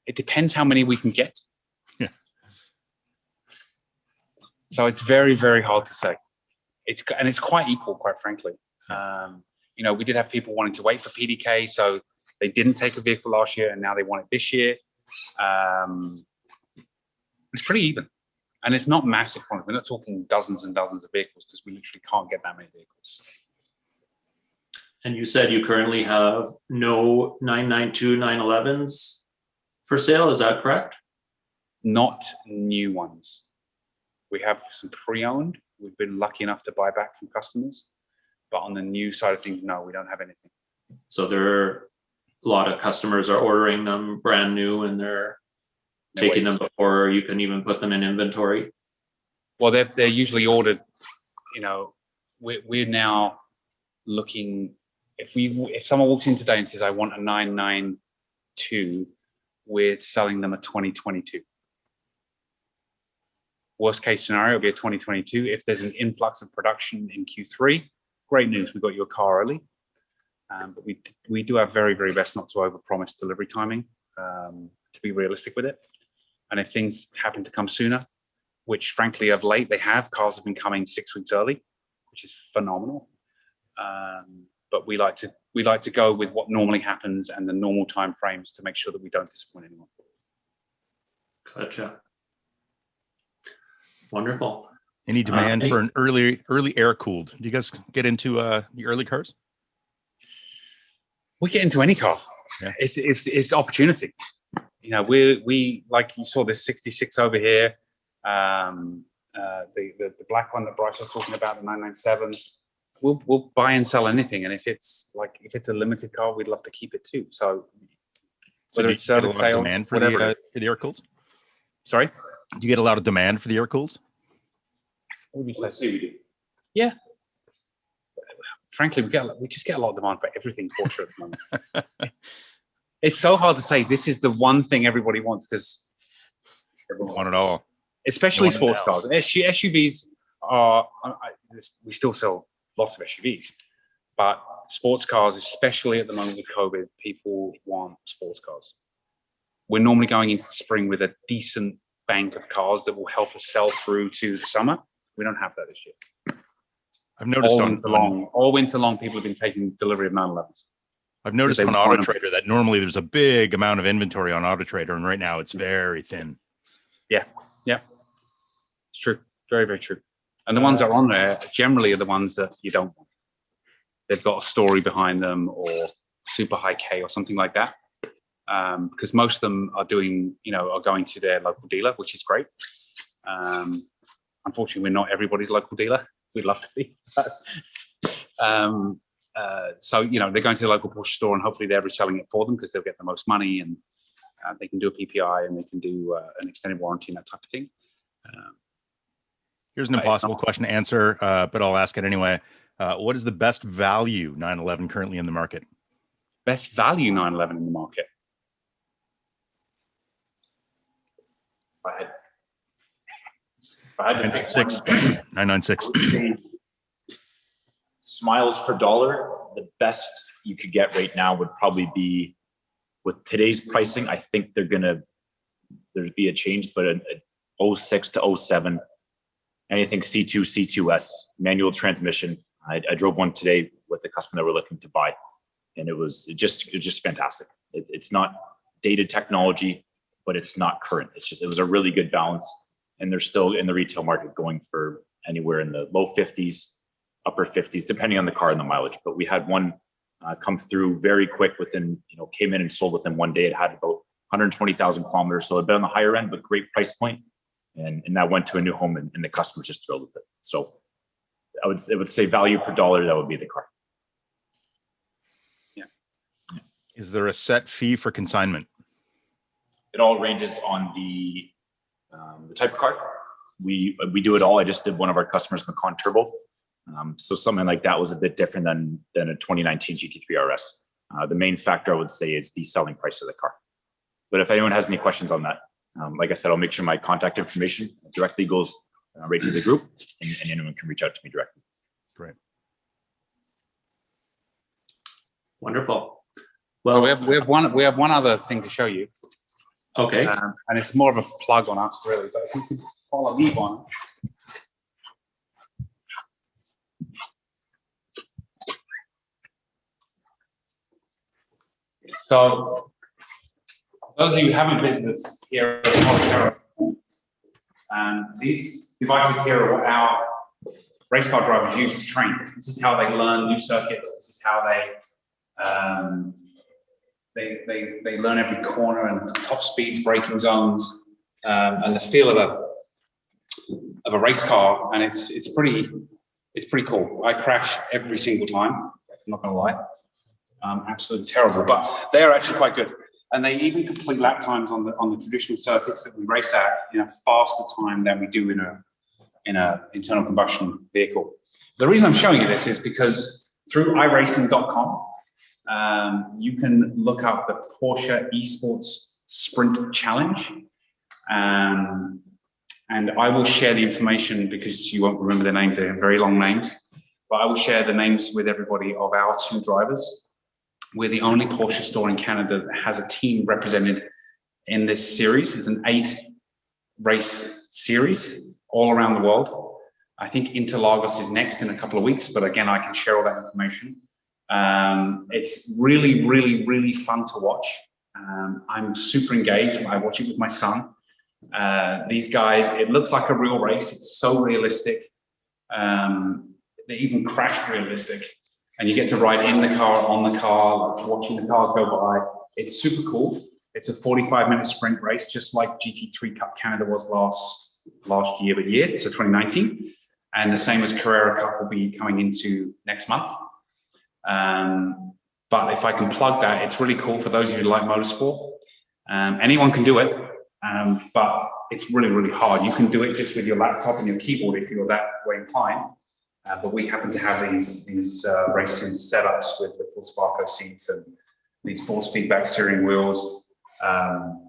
It depends how many we can get. Yeah. So it's very, very hard to say. It's quite equal, quite frankly. We did have people wanting to wait for PDK, so they didn't take a vehicle last year, and now they want it this year. It's pretty even, and it's not massive quantities. We're not talking dozens and dozens of vehicles, because we literally can't get that many vehicles. And you said you currently have no 992 911s for sale. Is that correct? Not new ones. We have some pre-owned. We've been lucky enough to buy back from customers, but on the new side of things, no, we don't have anything. So a lot of customers are ordering them brand new, and they're taking them before you can even put them in inventory. Well, they're usually ordered. We're now looking. If someone walks in today and says, "I want a 992," we're selling them a 2022. Worst case scenario will be a 2022. If there's an influx of production in Q3, great news, we got you a car early. But we do our very, very best not to overpromise delivery timing, to be realistic with it. And if things happen to come sooner, which frankly of late cars have been coming 6 weeks early, which is phenomenal. But we like to go with what normally happens and the normal time frames to make sure that we don't disappoint anyone. Gotcha. Wonderful. Any demand for an early air cooled? Do you guys get into the early cars? We get into any car. Yeah. It's opportunity. We like you saw this 66 over here, the black one that Bryce was talking about, the 997. We'll buy and sell anything, and if it's a limited car, we'd love to keep it too. So whether it's service sales, demand for whatever. The air cooled. Sorry, do you get a lot of demand for the air cooled? Let's see, we do. Yeah. Frankly, we just get a lot of demand for everything Porsche at the moment. It's so hard to say this is the one thing everybody wants, because everyone wants it all. Especially sports cars. SUVs are. We still sell lots of SUVs, but sports cars, especially at the moment with COVID, people want sports cars. We're normally going into the spring with a decent bank of cars that will help us sell through to the summer. We don't have that this year. I've noticed all winter long, people have been taking delivery of 911s. I've noticed on Auto Trader that normally there's a big amount of inventory on Auto Trader, and right now it's very thin. Yeah, it's true. Very, very true. And the ones that are on there generally are the ones that you don't want. They've got a story behind them, or super high K or something like that. Because most of them are going to their local dealer, which is great. Unfortunately, we're not everybody's local dealer. We'd love to be. So, they're going to the local Porsche store, and hopefully they're reselling it for them, because they'll get the most money, and they can do a PPI, and they can do an extended warranty and that type of thing. Here's an impossible question to answer, but I'll ask it anyway. What is the best value 911 currently in the market? Best value 911 in the market? if I had to pick 996. one, 996. I would say smiles per dollar, the best you could get right now would probably be, with today's pricing, I think there'd be a change, but a 06 to 07, anything C2, C2S, manual transmission. I drove one today with a customer that we're looking to buy, and it was just fantastic. It's not dated technology, but it's not current. It was a really good balance, and they're still in the retail market going for anywhere in the low 50s, upper 50s, depending on the car and the mileage. But we had one come through very quick came in and sold within one day. It had about 120,000 kilometers. So it'd been on the higher end, but great price point. And that went to a new home, and the customer's just thrilled with it. So I would say value per dollar, that would be the car. Yeah. Is there a set fee for consignment? It all ranges on the type of car. We do it all. I just did one of our customers, Macon Turbo. So something like that was a bit different than a 2019 Gt3 Rs. The main factor I would say is the selling price of the car. But if anyone has any questions on that, like I said, I'll make sure my contact information directly goes right to the group, and anyone can reach out to me directly. Great. Wonderful. Well, Well, we have one other thing to show you, okay. and it's more of a plug on us, really. But if you can follow me on. So, those of you who haven't visited us here at Policaro Performance, these devices here are what our race car drivers use to train. This is how they learn new circuits. This is how they learn every corner and top speeds, braking zones, and the feel of a race car. And it's pretty cool. I crash every single time. I'm not gonna lie. Absolutely terrible, but they are actually quite good. And they even complete lap times on the traditional circuits that we race at in a faster time than we do in a internal combustion vehicle. The reason I'm showing you this is because through iRacing.com, you can look up the Porsche Esports Sprint Challenge, and I will share the information because you won't remember the names. They have very long names, but I will share the names with everybody of our two drivers. We're the only Porsche store in Canada that has a team represented in this series. It's an 8-race series all around the world. I think Interlagos is next in a couple of weeks, but again, I can share all that information. It's really, really, really fun to watch. I'm super engaged. I watch it with my son. These guys, it looks like a real race. It's so realistic. They even crash realistic. And you get to ride in the car, on the car, like watching the cars go by. It's super cool. It's a 45-minute sprint race, just like GT3 Cup Canada was last year, so 2019. And the same as Carrera Cup will be coming into next month. But if I can plug that, it's really cool for those of you who like motorsport. Anyone can do it, but it's really, really hard. You can do it just with your laptop and your keyboard if you're that way inclined. But we happen to have these racing setups with the full Sparko seats and these 4-speed back steering wheels, and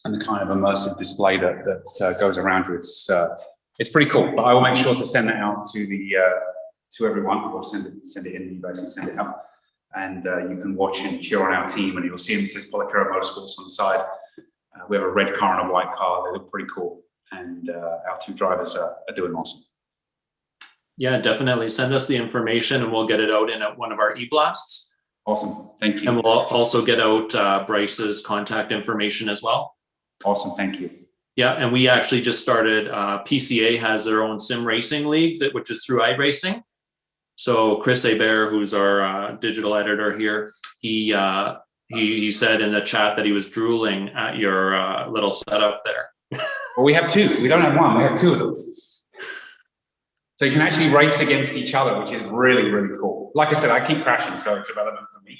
the kind of immersive display that goes around you. It's pretty cool. But I will make sure to send that out to everyone, or send it in. You guys can send it out, and you can watch and cheer on our team. And you'll see it says Policaro Motorsports on the side. We have a red car and a white car. They look pretty cool, and our two drivers are doing awesome. Yeah, definitely send us the information and we'll get it out in one of our e-blasts. Awesome, thank you. And we'll also get out Bryce's contact information as well. Awesome, thank you. Yeah, and we actually just started, PCA has their own sim racing league, which is through iRacing. So Chris Hebert, who's our digital editor here, he said in the chat that he was drooling at your little setup there. Well, we have two. We don't have one, we have two of them. So you can actually race against each other, which is really, really cool. Like I said, I keep crashing, so it's irrelevant for me.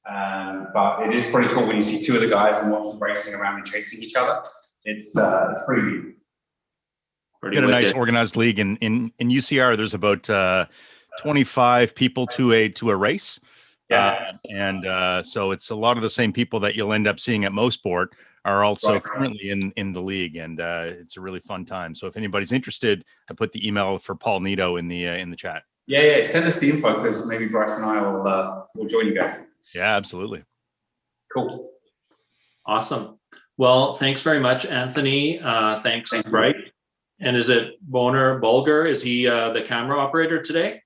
But it is pretty cool when you see two of the guys and watch them racing around and chasing each other. It's pretty neat. Get a nice organized league in UCR. There's about 25 people to a race. Yeah. So it's a lot of the same people that you'll end up seeing at Mosport are also Right. currently in the league, and it's a really fun time. So if anybody's interested, I put the email for Paul Nito in the chat. Yeah. Send us the info because maybe Bryce and I will join you guys. Yeah, absolutely. Cool. Awesome. Well, thanks very much, Anthony. Thanks, Thank you. Bright. And is it Boner Bulger? Is he the camera operator today?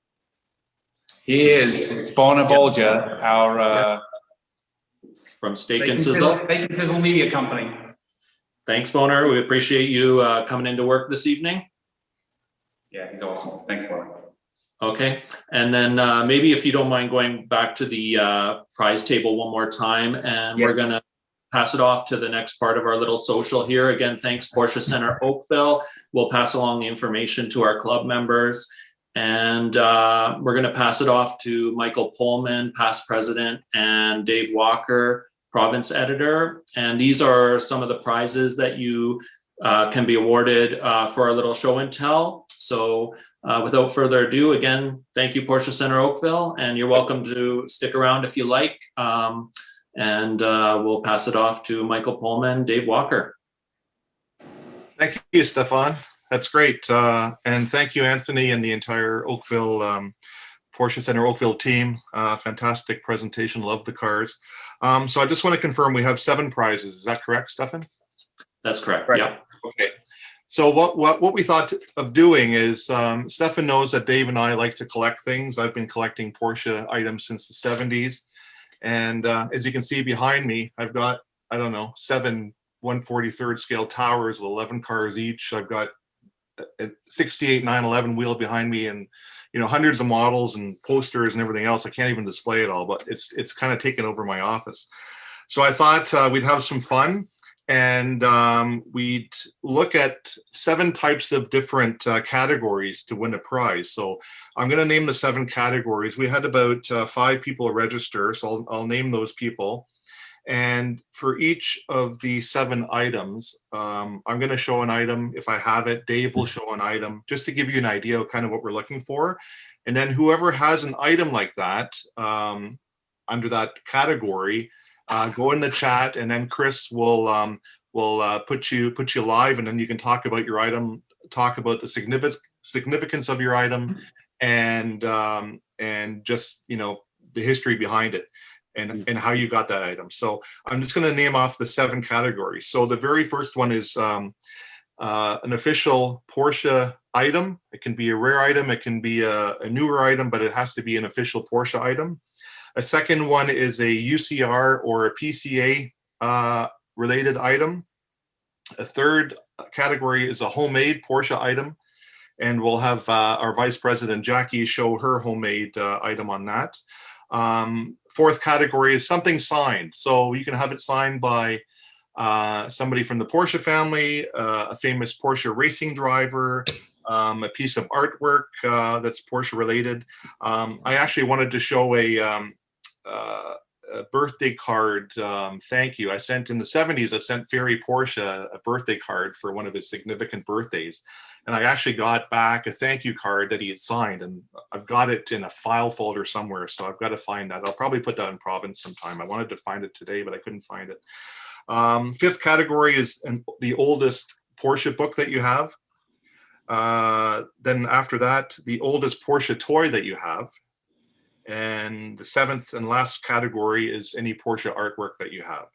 He is. It's Boner Bolger, our From Steak and Sizzle. Steak and Sizzle Media Company. Thanks, Boner. We appreciate you coming into work this evening. Yeah, he's awesome. Thanks, Boner. Okay. And then maybe if you don't mind going back to the prize table one more time, and we're going to pass it off to the next part of our little social here. Again, thanks, Porsche Center Oakville. We'll pass along the information to our club members. And we're going to pass it off to Michael Pullman, past president, and Dave Walker, province editor. And these are some of the prizes that you can be awarded for our little show and tell. So without further ado, again, thank you, Porsche Center Oakville, and you're welcome to stick around if you like. And we'll pass it off to Michael Pullman, Dave Walker. Thank you, Stefan. That's great. And thank you, Anthony, and the entire Oakville, Porsche Center Oakville team. Fantastic presentation. Love the cars. So I just want to confirm we have 7 prizes. Is that correct, Stefan? That's correct. Right. Yeah. Okay. So what we thought of doing is, Stefan knows that Dave and I like to collect things. I've been collecting Porsche items since the 70s. And as you can see behind me, I've got, I don't know, 7 143rd scale towers with 11 cars each. I've got a 68 911 wheel behind me, and hundreds of models and posters and everything else. I can't even display it all, but it's kind of taken over my office. So I thought we'd have some fun, and we'd look at 7 types of different categories to win a prize. So I'm going to name the 7 categories. We had about 5 people register, so I'll name those people. And for each of the 7 items, I'm going to show an item if I have it. Dave will show an item just to give you an idea of kind of what we're looking for. And then whoever has an item like that under that category, go in the chat, and then Chris will put you live, and then you can talk about your item, talk about the significance of your item, and just the history behind it. And how you got that item. So I'm just going to name off the 7 categories. So the very first one is an official Porsche item. It can be a rare item. It can be a newer item, but it has to be an official Porsche item. A second one is a UCR or a PCA related item. A third category is a homemade Porsche item. And we'll have our Vice President Jackie show her homemade item on that. Fourth category is something signed. So you can have it signed by somebody from the Porsche family, a famous Porsche racing driver, a piece of artwork that's Porsche related. I actually wanted to show a birthday card. Thank you. I sent in the 70s, I sent Ferry Porsche a birthday card for one of his significant birthdays. And I actually got back a thank you card that he had signed, and I've got it in a file folder somewhere. So I've got to find that. I'll probably put that in Province sometime. I wanted to find it today, but I couldn't find it. Fifth category is the oldest Porsche book that you have. Then after that, the oldest Porsche toy that you have. And the 7th and last category is any Porsche artwork that you have.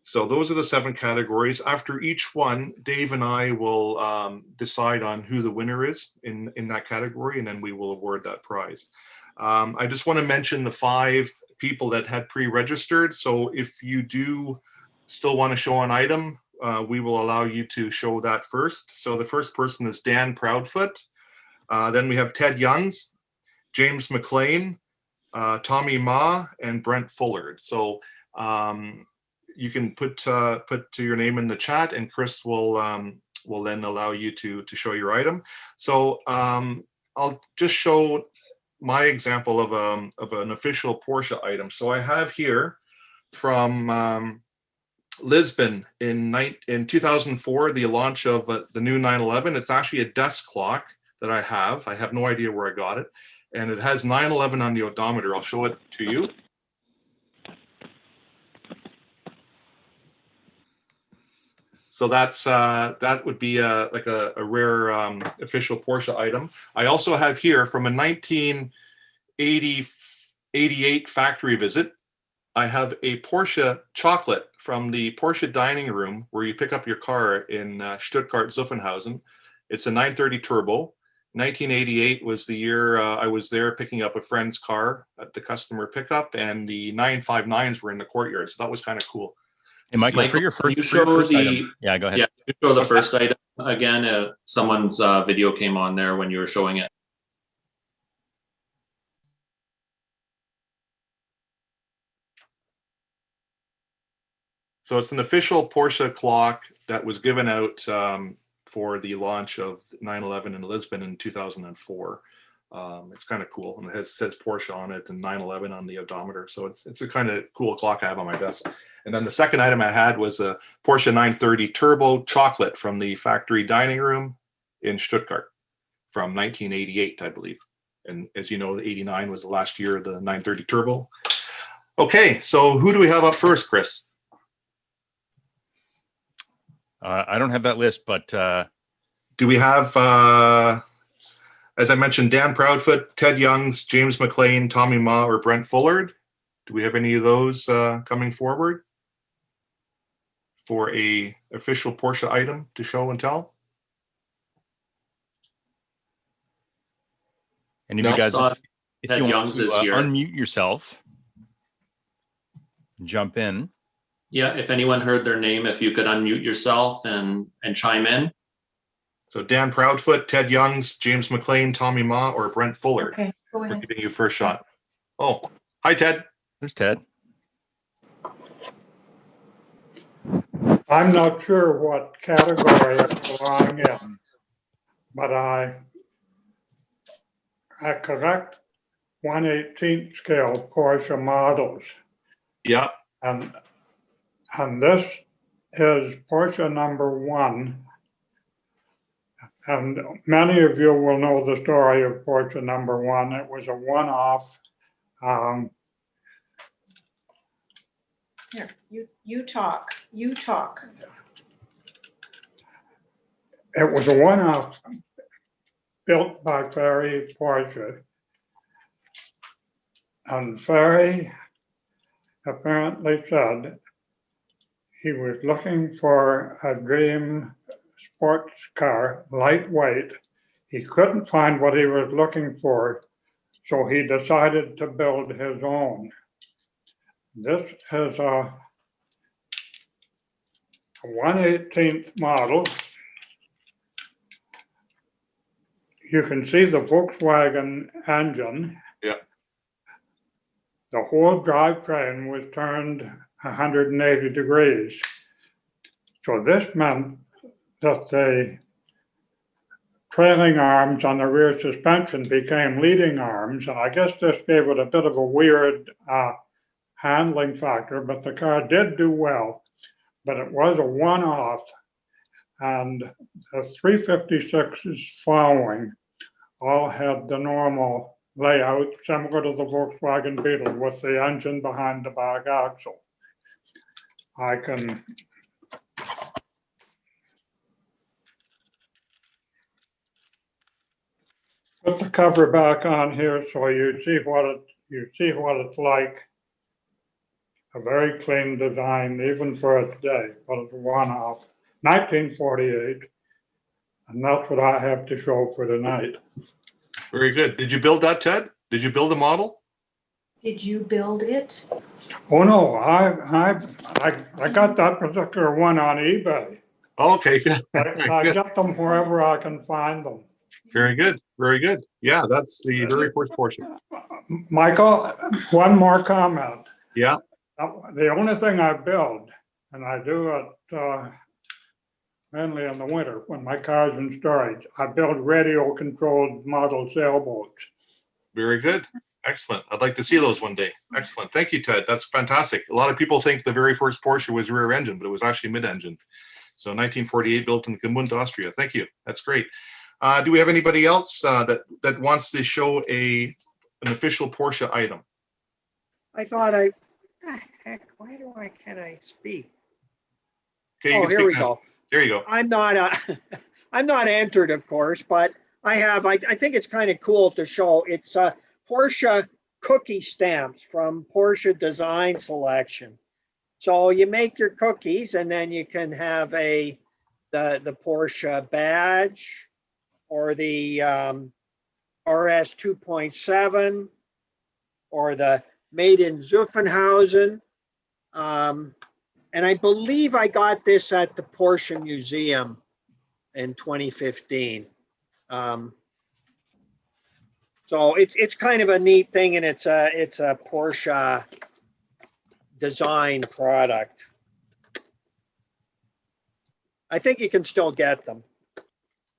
So those are the 7 categories. After each one, Dave and I will decide on who the winner is in that category, and then we will award that prize. I just want to mention the 5 people that had pre-registered. So if you do still want to show an item, we will allow you to show that first. So the first person is Dan Proudfoot. Then we have Ted Youngs, James McLean, Tommy Ma, and Brent Fullard. So you can put your name in the chat, and Chris will then allow you to show your item. So I'll just show my example of an official Porsche item. So I have here from Lisbon in 2004, the launch of the new 911. It's actually a desk clock that I have. I have no idea where I got it, and it has 911 on the odometer. I'll show it to you. So that's that would be like a rare official Porsche item. I also have here from a 1988 factory visit. I have a Porsche chocolate from the Porsche dining room where you pick up your car in Stuttgart Zuffenhausen. It's a 930 turbo. 1988 was the year I was there picking up a friend's car at the customer pickup, and the 959s were in the courtyard. So that was kind of cool. Hey, Michael, for your can first item. Yeah, go ahead. Yeah, you show the first item again. Someone's video came on there when you were showing it. So it's an official Porsche clock that was given out for the launch of 911 in Lisbon in 2004. It's kind of cool, and it says Porsche on it and 911 on the odometer. So it's a kind of cool clock I have on my desk. And then the second item I had was a Porsche 930 Turbo chocolate from the factory dining room in Stuttgart from 1988, I believe. And as you know, 89 was the last year of the 930 Turbo. Okay, so who do we have up first, Chris? I don't have that list, but do we have, as I mentioned, Dan Proudfoot, Ted Youngs, James McLean, Tommy Ma, or Brent Fullard? Do we have any of those coming forward for a official Porsche item to show and tell? And if you guys, if Ted you Youngs want is to here. unmute yourself, jump in. Yeah, if anyone heard their name, if you could unmute yourself and chime in. So Dan Proudfoot, Ted Youngs, James McLean, Tommy Ma, or Brent Fullard? Okay, go We're ahead. giving you first shot. Oh, hi, Ted. There's Ted. I'm not sure what category it's belonging in, but I collect 1/18 scale Porsche models, Yeah. and this is Porsche number 1. And many of you will know the story of Porsche number 1. It was a one-off. Here, you talk. You talk. It was a one-off built by Ferry Porsche. And Ferry apparently said he was looking for a dream sports car, lightweight. He couldn't find what he was looking for, so he decided to build his own. This is a 1/18 model. You can see the Volkswagen engine. Yeah. The whole drivetrain was turned 180 degrees. So this meant that the trailing arms on the rear suspension became leading arms, and I guess this gave it a bit of a weird handling factor, but the car did do well. But it was a one-off, and the 356s following all had the normal layout similar to the Volkswagen Beetle with the engine behind the back axle. I can put the cover back on here so you see what it's like. A very clean design, even for its day, but it's a one-off, 1948, and that's what I have to show for tonight. Very good. Did you build that, Ted? Did you build the model? Did you build it? Oh no, I got that particular one on eBay. Okay, good. I get them wherever I can find them. Very good. Very good. Yeah, that's the very first Porsche. Michael, one more comment. Yeah. The only thing I build, and I do it mainly in the winter when my car's in storage, I build radio-controlled model sailboats. Very good. Excellent. I'd like to see those one day. Excellent. Thank you, Ted. That's fantastic. A lot of people think the very first Porsche was rear engine, but it was actually mid-engine. So 1948, built in Gmünd, Austria. Thank you. That's great. Do we have anybody else that wants to show an official Porsche item? I thought heck, can't I speak? Okay, Oh, here we now. go. There you go. I'm not I'm not entered, of course, but I think it's kind of cool to show. It's Porsche cookie stamps from Porsche Design Selection. So you make your cookies, and then you can have the Porsche badge or the RS 2.7 or the Made in Zuffenhausen. And I believe I got this at the Porsche Museum in 2015. So it's kind of a neat thing, and it's a Porsche design product. I think you can still get them.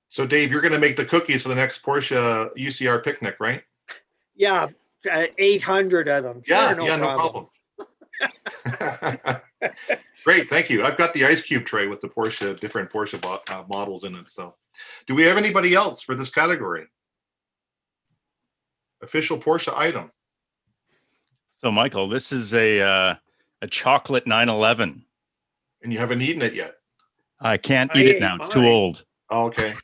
So Dave, you're going to make the cookies for the next Porsche UCR picnic, right? Yeah, 800 of them. Yeah, Sure, yeah, no problem. Great, thank you. I've got the ice cube tray with the different Porsche models in it. So, do we have anybody else for this category? Official Porsche item. So, Michael, this is a chocolate 911. And you haven't eaten it yet? I can't eat it now. It's too old. Oh, okay.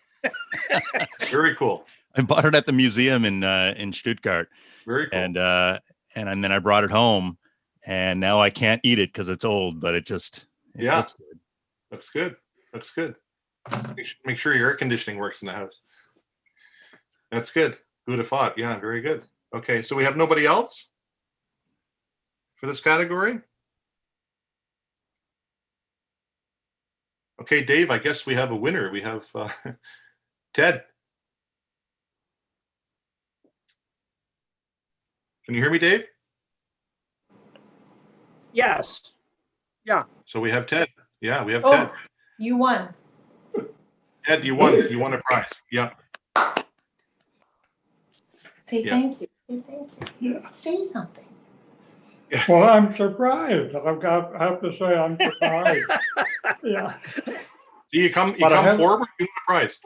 Very cool. I bought it at the museum in Stuttgart. Very cool. And then I brought it home, and now I can't eat it because it's old. But it looks good. Looks good. Looks good. Make sure your air conditioning works in the house. That's good. Who'd have thought? Yeah, very good. Okay, so we have nobody else for this category? Okay, Dave, I guess we have a winner. We have Ted. Can you hear me, Dave? Yes. Yeah. So we have Ted. Yeah, we have Oh, Ted. you won. Ted, you won. You won a prize. Yeah. Say Yeah. thank you. Say thank you. Yeah. Say something. Well, I'm surprised. I have to say I'm surprised. Yeah. You come But I have- forward, you win a prize.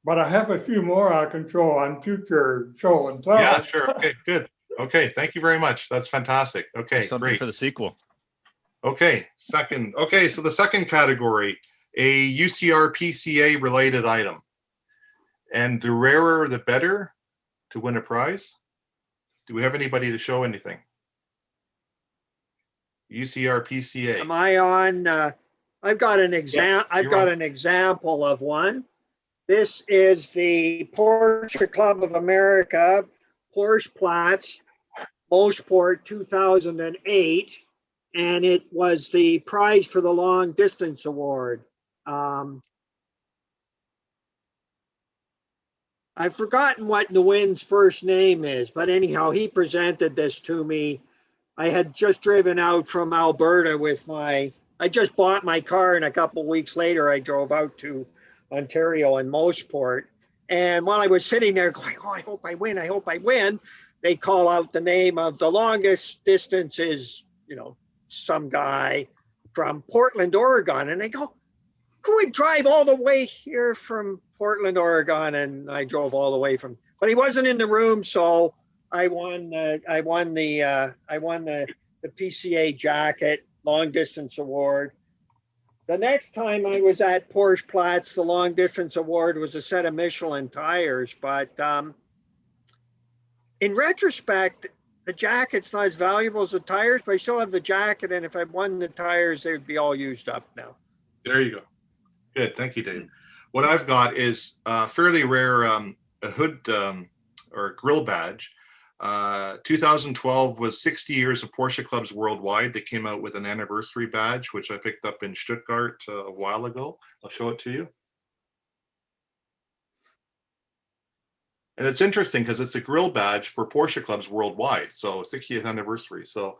But I have a few more I can show on future show and tell. Yeah, sure. Okay, good. Okay, thank you very much. That's fantastic. Okay, Something great. for the sequel. Okay, second. Okay, so the second category, a UCR PCA related item. And the rarer, the better to win a prize. Do we have anybody to show anything? UCR PCA. Am I on? I've got an example of one. This is the Porsche Club of America Porsche Platz Mosport 2008, and it was the prize for the long distance award. I've forgotten what Nguyen's first name is, but anyhow, he presented this to me. I had just driven out from Alberta I just bought my car, and a couple of weeks later, I drove out to Ontario and Mosport. And while I was sitting there going, oh, I hope I win, they call out the name of the longest distance is, some guy from Portland, Oregon. And they go, who would drive all the way here from Portland, Oregon? And I drove all the way but he wasn't in the room, so I won the PCA jacket long distance award. The next time I was at Porsche Platz, the long distance award was a set of Michelin tires. But in retrospect, the jacket's not as valuable as the tires, but I still have the jacket. And if I won the tires, they would be all used up now. There you go. Good. Thank you, Dave. What I've got is a fairly rare a hood or grill badge. 2012 was 60 years of Porsche clubs worldwide. They came out with an anniversary badge, which I picked up in Stuttgart a while ago. I'll show it to you. And it's interesting because it's a grill badge for Porsche clubs worldwide. So 60th anniversary. So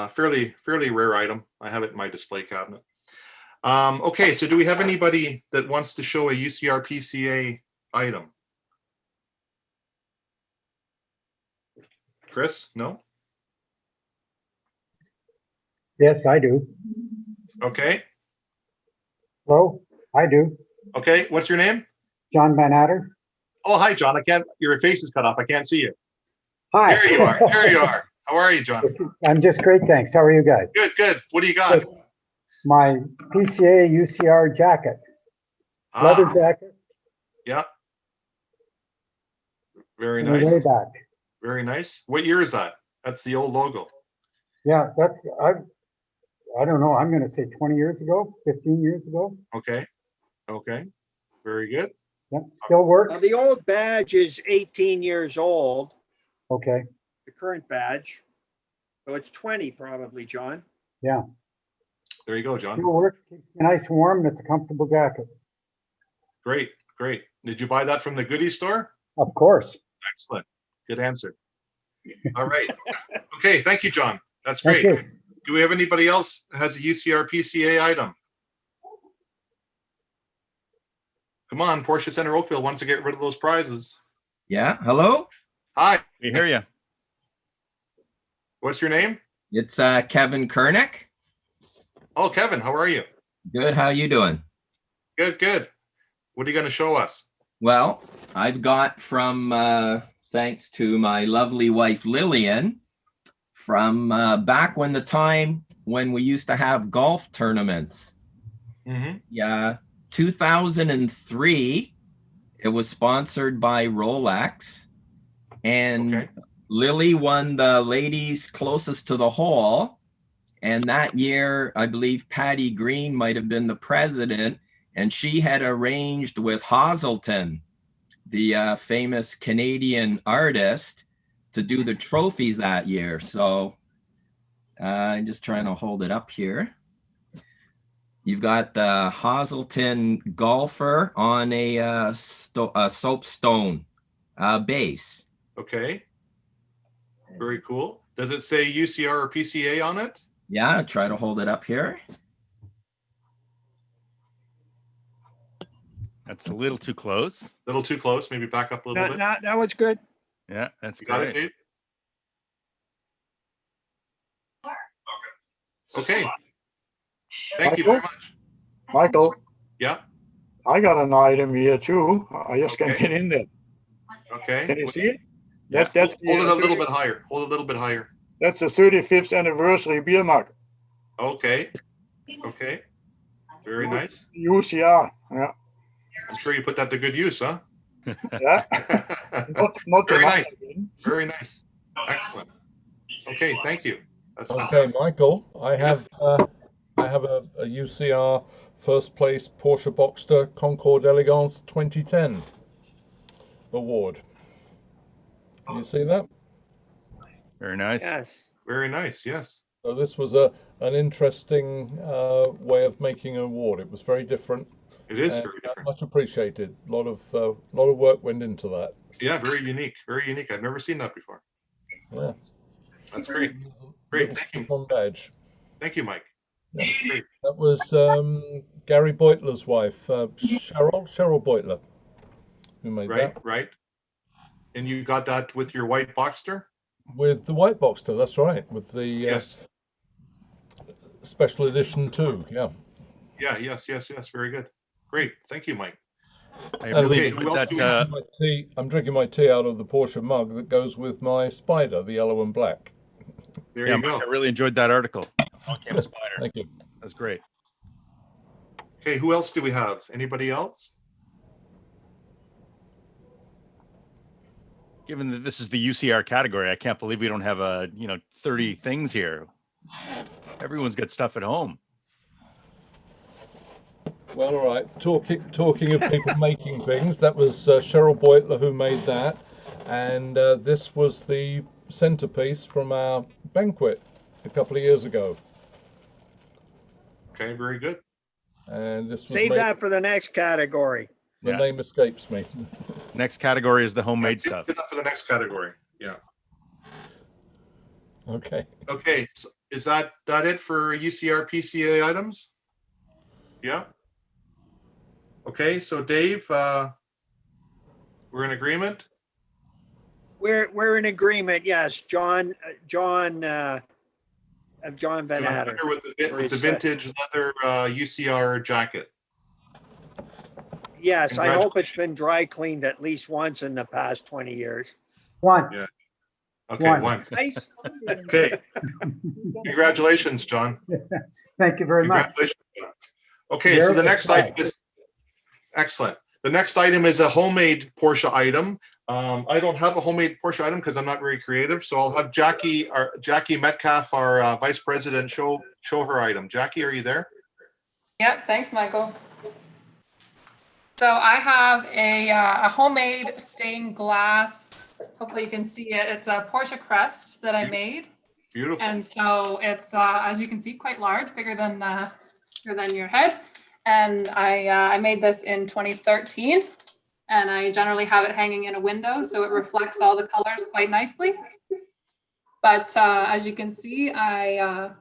fairly rare item. I have it in my display cabinet. Okay, so do we have anybody that wants to show a UCR PCA item? Chris, no? Yes, I do. Okay. Hello, I do. Okay, what's your name? John Van Adder. Oh, hi, John. Your face is cut off. I can't see you. Hi. There you are. There you are. How are you, John? I'm just great, thanks. How are you guys? Good, good. What do you got? My PCA UCR jacket. leather Ah, jacket, yeah. Very and way nice. back. Very nice. What year is that? That's the old logo. Yeah, I don't know, I'm gonna say 20 years ago, 15 years ago. Okay. Okay. Very good. Yep, still works. The old badge is 18 years old, Okay, the current badge. So it's 20 probably, John. yeah, There you go, John. still works, keeps you nice and warm, and it's a comfortable jacket. Great. Great. Did you buy that from the goodie store? Of course. Excellent. Good answer. All right. Okay. Thank you, John. That's Thank great. you. Do we have anybody else that has a UCR PCA item? Come on, Porsche Center Oakville wants to get rid of those prizes. Yeah, hello. Hi. We hear you. What's your name? It's Kevin Kernick. Oh, Kevin, how are you? Good. How you doing? Good, good. What are you going to show us? Well, I've got from thanks to my lovely wife Lillian, from back when the time when we used to have golf tournaments. Mm-hmm. Yeah, 2003. It was sponsored by Rolex, and Okay. Lily won the ladies closest to the hole. And that year, I believe Patty Green might have been the president, and she had arranged with Hazelton, the famous Canadian artist, to do the trophies that year. So I'm just trying to hold it up here. You've got the Hazelton golfer on a soapstone base. Okay. Very cool. Does it say UCR or PCA on it? Yeah, try to hold it up here. That's a little too close. A little too close. Maybe back up a little bit. That was good. Yeah, that's You got it, great. Dave? Okay. Thank you very much. Michael, Yeah. I got an item here too. I just can't Okay. get in there. Okay. Can you see it? Yeah. That's Hold it a little 30 bit higher. Hold it a little bit higher. That's the 35th anniversary beer mug. Okay. Okay. Very nice. UCR. Yeah. I'm sure you put that to good use, huh? Yeah. Not Very too nice. much. Very nice. Excellent. Okay. Thank you. That's Okay, Michael, I have a UCR first place Porsche Boxster Concorde Elegance 2010 award. You see that? Very nice. Yes. very nice. Yes. So this was an interesting way of making an award. It was very different. It is and very different. Much appreciated. A lot of work went into that. Yeah. Very unique. Very unique. I've never seen that before. Yeah. That's great. Great. Little Thank you. slip-on badge. Thank you, Mike. Yeah. Great. That was Gary Beutler's wife, Cheryl Beutler, who made Right. that. Right. And you got that with your white Boxster? With the white Boxster, that's right. With the Yes. special edition too. Yeah. Yeah. Yes. Yes. Yes. Very good. Great. Thank you, Mike. I And really Okay, enjoyed who else that. do we have? I'm drinking my tea out of the Porsche mug that goes with my Spider, the yellow and black. There Yeah, you Mike, go. I really enjoyed that article on Camp Spider. Thank you. That was great. Okay. Who else do we have? Anybody else? Given that this is the UCR category, I can't believe we don't have 30 things here. Everyone's got stuff at home. Well, all right. Talking of people making things, that was Cheryl Beutler who made that, and this was the centerpiece from our banquet a couple of years ago. Okay. Very good. And this was Save made, that for the next category. the Yeah. name escapes me. Next category is the homemade Yeah, stuff. Good enough for the next category. Yeah. Okay. Okay. So is that it for UCR PCA items? Yeah. Okay. So Dave, we're in agreement. We're in agreement. Yes, John Van Adder. With the vintage leather UCR jacket. Yes, I hope it's been dry cleaned at least once in the past 20 years. One. Yeah. Okay. One. Nice. Okay. Congratulations, John. Thank you very much. Congratulations, John. Okay. So the next item is Excellent. The next item is a homemade Porsche item. I don't have a homemade Porsche item because I'm not very creative. So I'll have Jackie Metcalf, our vice president, show her item. Jackie, are you there? Yep, thanks, Michael. So I have a homemade stained glass. Hopefully you can see it. It's a Porsche crest that I made. Beautiful. And so it's, as you can see, quite large, bigger than your head. And I made this in 2013. And I generally have it hanging in a window, so it reflects all the colors quite nicely. But as you can see, I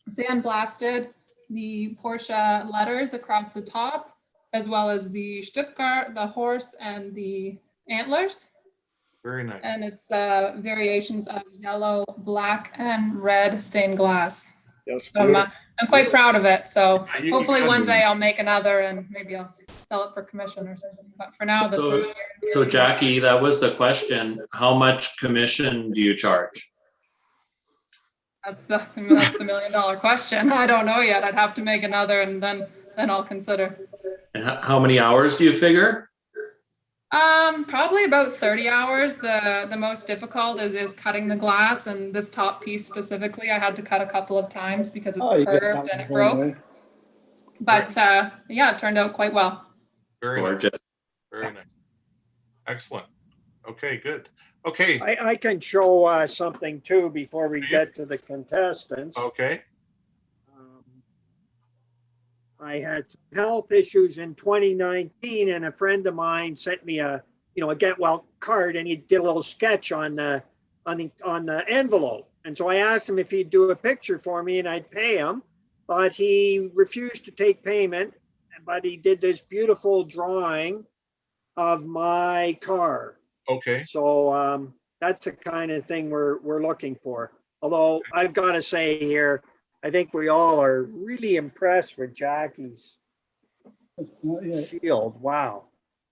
sandblasted the Porsche letters across the top, as well as the Stuttgart, the horse, and the antlers. Very nice. And it's variations of yellow, black, and red stained glass. Yes, So I'm quite proud of it. So you hopefully can one be. day I'll make another and maybe I'll sell it for commission or something. But for now, this is. So Jackie, that was the question. How much commission do you charge? That's the $1 million question. I don't know yet. I'd have to make another and then I'll consider. And how many hours do you figure? Probably about 30 hours. The most difficult is cutting the glass, and this top piece specifically, I had to cut a couple of times because it's curved and it broke. But yeah, it turned out quite well. Very Gorgeous. nice. Very nice. Excellent. Okay, good. Okay. I can show something too before we get to the contestants. Okay. I had some health issues in 2019, and a friend of mine sent me a get well card, and he did a little sketch on the envelope. And so I asked him if he'd do a picture for me, and I'd pay him, but he refused to take payment. But he did this beautiful drawing of my car. Okay. So that's the kind of thing we're looking for. Although I've got to say here, I think we all are really impressed with Jackie's shield. Wow.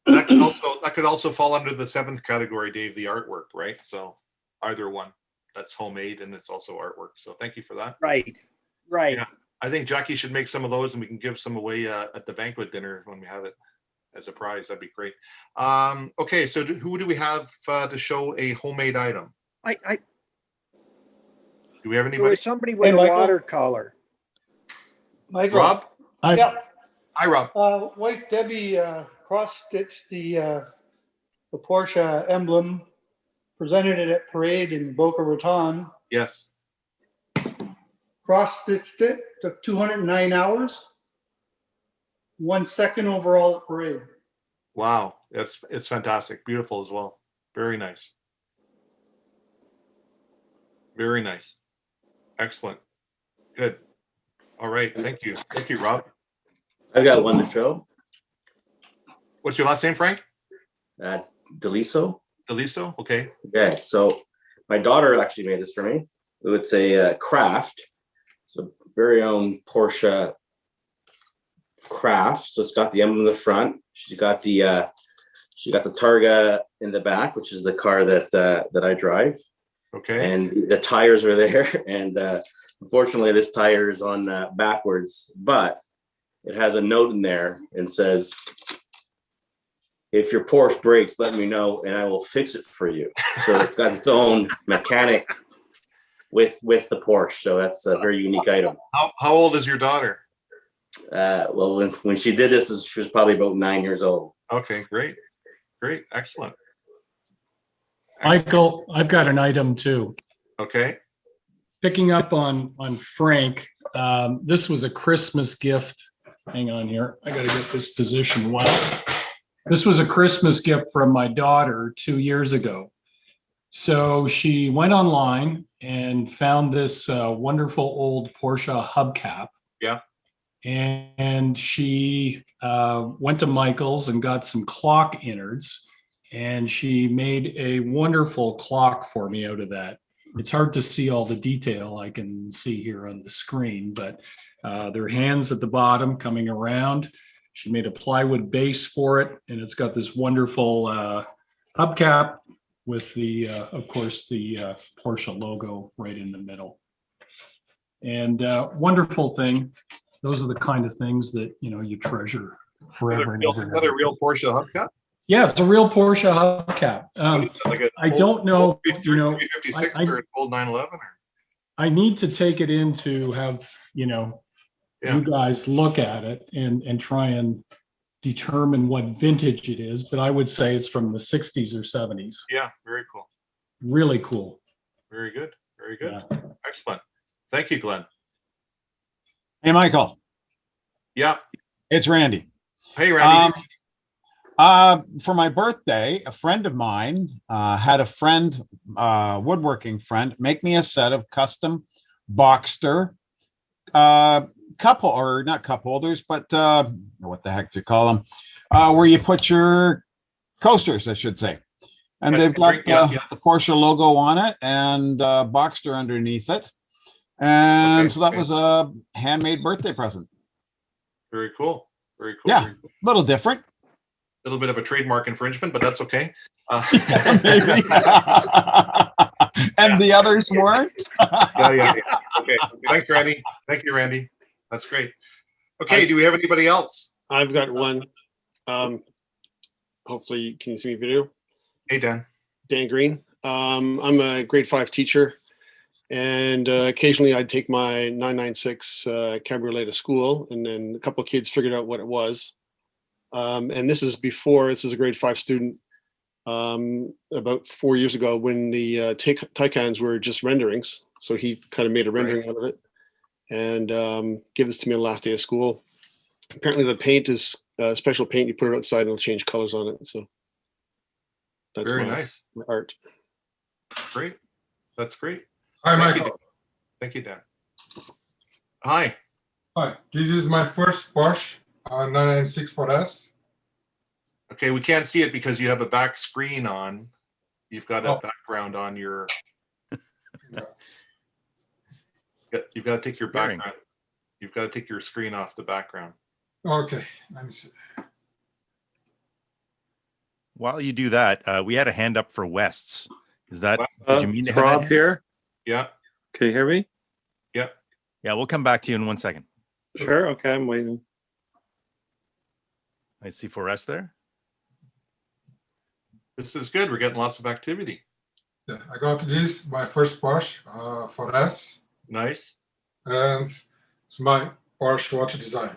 That could also fall under the 7th category, Dave, the artwork, right? So either one. That's homemade and it's also artwork. So thank you for that. Right. Yeah. I think Jackie should make some of those and we can give some away at the banquet dinner when we have it as a prize. That'd be great. Okay, so who do we have to show a homemade item? Do we have anybody? There was somebody with a watercolor. Michael. Rob? Yep. Hi, Rob. Wife Debbie cross-stitched the Porsche emblem, presented it at parade in Boca Raton. Yes. Cross-stitched it, took 209 hours. 1 second overall at parade. Wow, it's fantastic. Beautiful as well. Very nice. Very nice. Excellent. Good. All right. Thank you. Thank you, Rob. I've got one to show. What's your last name, Frank? Deliso. Deliso. Okay. Okay. So my daughter actually made this for me. It's a craft. It's a very own Porsche craft. So it's got the emblem in the front. She's got the Targa in the back, which is the car that I drive. Okay. And the tires are there, and unfortunately, this tire is on backwards. But it has a note in there and says, "If your Porsche breaks, let me know, and I will fix it for you." So it's got its own mechanic with the Porsche. So that's a very unique item. How old is your daughter? Well, when she did this, she was probably about 9 years old. Okay, great. Excellent. Michael, I've got an item too. Okay. Picking up on Frank, this was a Christmas gift. Hang on here. I got to get this position well. This was a Christmas gift from my daughter 2 years ago. So she went online and found this wonderful old Porsche hubcap. Yeah. And she went to Michael's and got some clock innards, and she made a wonderful clock for me out of that. It's hard to see all the detail I can see here on the screen, but there are hands at the bottom coming around. She made a plywood base for it, and it's got this wonderful hubcap with the, of course, the Porsche logo right in the middle. And wonderful thing. Those are the kind of things that, you treasure forever and ever. Another real Porsche hubcap? Yeah, it's a real Porsche hubcap. I don't know, you know, 356 or an old 911? I need to take it in to have, you know, you guys look at it and try and determine what vintage it is, but I would say it's from the 60s or 70s. Yeah, very cool. Really cool. Very good. Very good. Yeah. Excellent. Thank you, Glenn. Hey, Michael. Yeah. It's Randy. Hey, Randy. For my birthday, a friend of mine had a friend, woodworking friend, make me a set of custom Boxster cup, or not cup holders, but what the heck do you call them? Where you put your coasters, I should say. And they've got the Porsche logo on it and Boxster underneath it. And so that was a handmade birthday present. Very cool. Very cool. Yeah, a little different. A little bit of a trademark infringement, but that's okay. Maybe. And the others weren't. Yeah. Okay. Thanks, Randy. Thank you, Randy. That's great. Okay. Do we have anybody else? I've got one. Hopefully, can you see me video? Hey, Dan. Dan Green. I'm a grade 5 teacher, and occasionally I'd take my 996 cabriolet to school, and then a couple of kids figured out what it was. And this is a grade 5 student, about 4 years ago when the Taycans were just renderings. So he kind of made a rendering out of it and gave this to me on the last day of school. Apparently the paint is special paint. You put it outside and it'll change colors on it. So that's very nice. My art. Great. That's great. Hi, Michael. Thank you, Dan. Hi. Hi. This is my first Porsche 996 4S. Okay, we can't see it because you have a back screen on. You've got a background on your. You've got to take your background. You've got to take your screen off the background. Okay, let me see. While you do that, we had a hand up for Wests. Is that did you mean to have Rob that? here? Yeah. Can you hear me? Yeah. Yeah, we'll come back to you in 1 second. Sure. Okay, I'm waiting. I see 4S there. This is good. We're getting lots of activity. Yeah, I got this, my first Porsche 4S. Nice. And it's my Porsche watch design.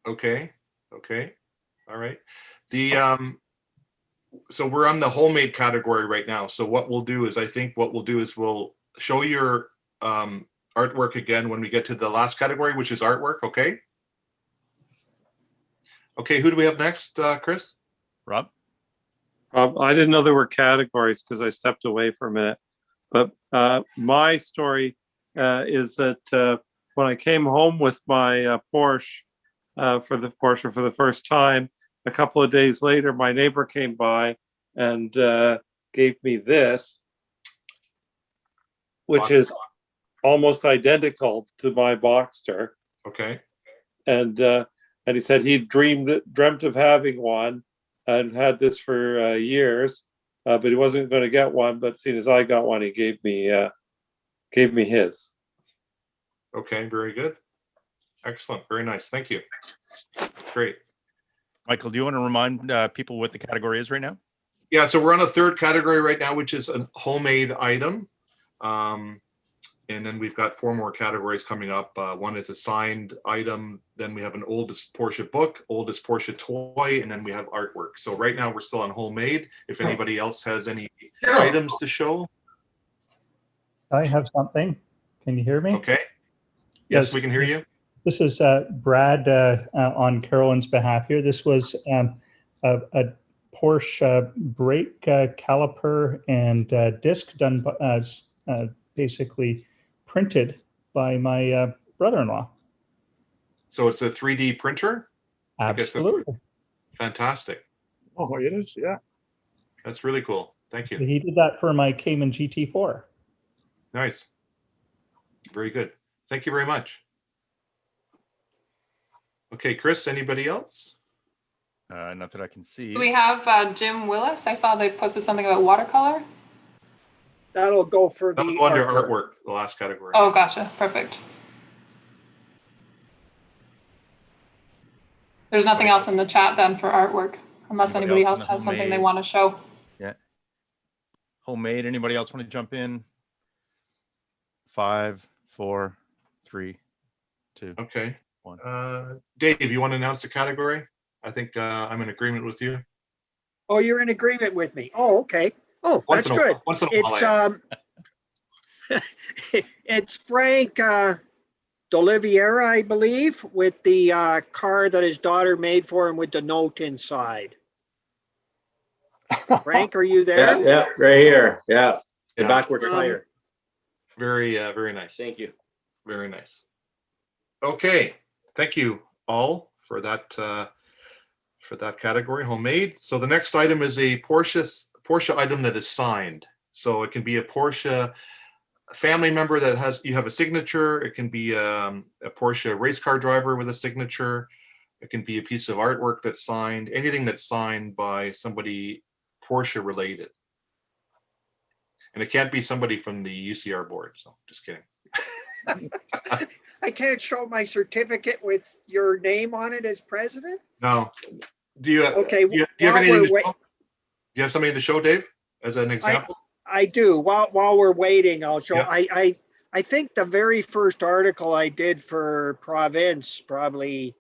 Okay. Okay. All right. So we're on the homemade category right now. So what we'll do is, we'll show your artwork again when we get to the last category, which is artwork. Okay. Okay. Who do we have next, Chris? Rob. I didn't know there were categories because I stepped away for a minute. But my story is that when I came home with my Porsche for the first time, a couple of days later, my neighbor came by and gave me this, which is almost identical to my Boxster. Okay. And he said he dreamt of having one and had this for years, but he wasn't going to get one. But seeing as I got one, he gave me his. Okay, very good. Excellent. Very nice. Thank you. Great. Michael, do you want to remind people what the category is right now? Yeah, so we're on a third category right now, which is a homemade item. And then we've got 4 more categories coming up. One is a signed item. Then we have an oldest Porsche book, oldest Porsche toy, and then we have artwork. So right now we're still on homemade. If anybody else has any items to show. I have something. Can you hear me? Okay. Yes, we can hear you. This is Brad on Carolyn's behalf here. This was a Porsche brake caliper and disc done basically printed by my brother-in-law. So it's a 3D printer? Absolutely. Fantastic. Oh, it is, yeah. That's really cool. Thank you. He did that for my Cayman GT4. Nice. Very good. Thank you very much. Okay, Chris, anybody else? Not that I can see. Do we have Jim Willis? I saw they posted something about watercolor. That'll go for the That'll go under artwork, the last category. Oh, gotcha. Perfect. There's nothing else in the chat then for artwork, unless Anybody anybody else else in the has something they homemade? want to show. Yeah. Homemade. Anybody else want to jump in? 5, 4, 3, 2. Okay. 1. Dave, you want to announce the category? I think I'm in agreement with you. Oh, you're in agreement with me. Oh, okay. Oh, Once that's in a- good. once in a while I am. It's Frank D'Oliveira, I believe, with the car that his daughter made for him with the note inside. Frank, are you there? Yeah, right here. Yeah. The Yeah. backwards tire. Very nice. Thank you. Very nice. Okay, thank you all for that category, homemade. So the next item is a Porsche item that is signed. So it can be a Porsche family member that you have a signature. It can be a Porsche race car driver with a signature. It can be a piece of artwork that's signed. Anything that's signed by somebody Porsche related. And it can't be somebody from the UCR board. So just kidding. I can't show my certificate with your name on it as president? No. Do you? Okay, Do you have while anything we're to wait- show? Do you have something to show, Dave, as an example? I do. While we're waiting, I'll show. Yeah. I think the very first article I did for Province, probably,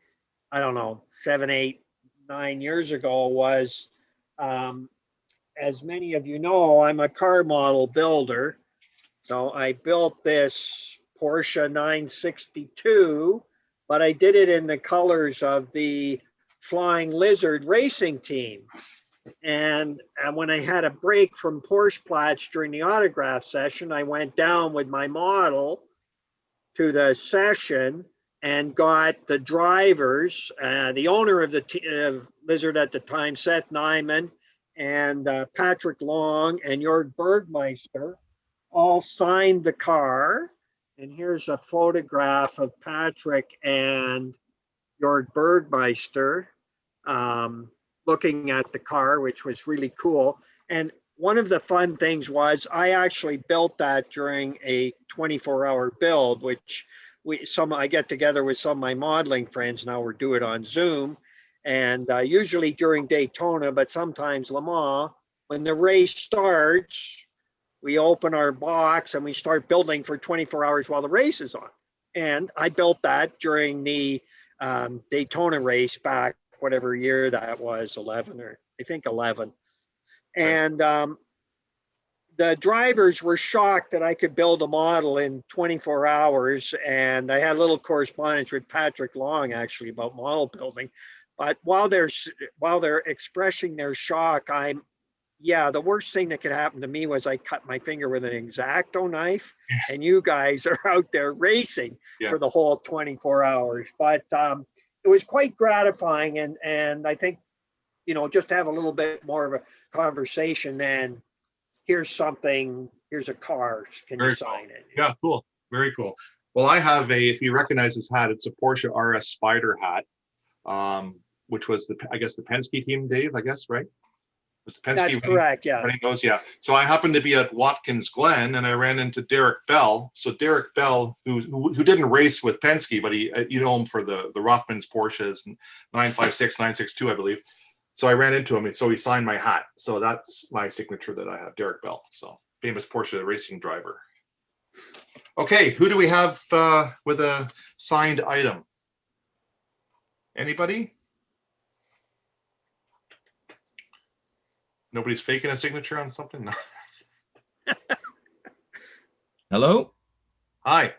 I don't know, 7, 8, 9 years ago, was, as many of you know, I'm a car model builder. So I built this Porsche 962, but I did it in the colors of the Flying Lizard racing team. And when I had a break from Porsche Platz during the autograph session, I went down with my model to the session and got the drivers, the owner of the Lizard at the time, Seth Nyman, and Patrick Long and Jörg Bergmeister, all signed the car. And here's a photograph of Patrick and Jörg Bergmeister looking at the car, which was really cool. And one of the fun things was I actually built that during a 24-hour build, which I get together with some of my modeling friends now. We do it on Zoom, and usually during Daytona, but sometimes Le Mans. When the race starts, we open our box and we start building for 24 hours while the race is on. And I built that during the Daytona race back, whatever year that was, 11 or I think 11. And the drivers were shocked that I could build a model in 24 hours. And I had a little correspondence with Patrick Long actually about model building. But while they're expressing their shock, the worst thing that could happen to me was I cut my finger with an X-Acto knife, and you guys are out there racing for the whole 24 hours. But it was quite gratifying, and I think, just to have a little bit more of a conversation than here's a car, can you sign it? Yeah, cool. Very cool. Well, I have if you recognize this hat, it's a Porsche RS Spider hat, which was the Penske team, Dave, I guess, right? Was Penske That's correct, yeah. running those? Yeah. So I happened to be at Watkins Glen and I ran into Derek Bell. So Derek Bell, who didn't race with Penske, but you know him for the Rothmans Porsches and 956, 962, I believe. So I ran into him and so he signed my hat. So that's my signature that I have, Derek Bell. So famous Porsche racing driver. Okay, who do we have with a signed item? Anybody? Nobody's faking a signature on something? No. Hello? Hi.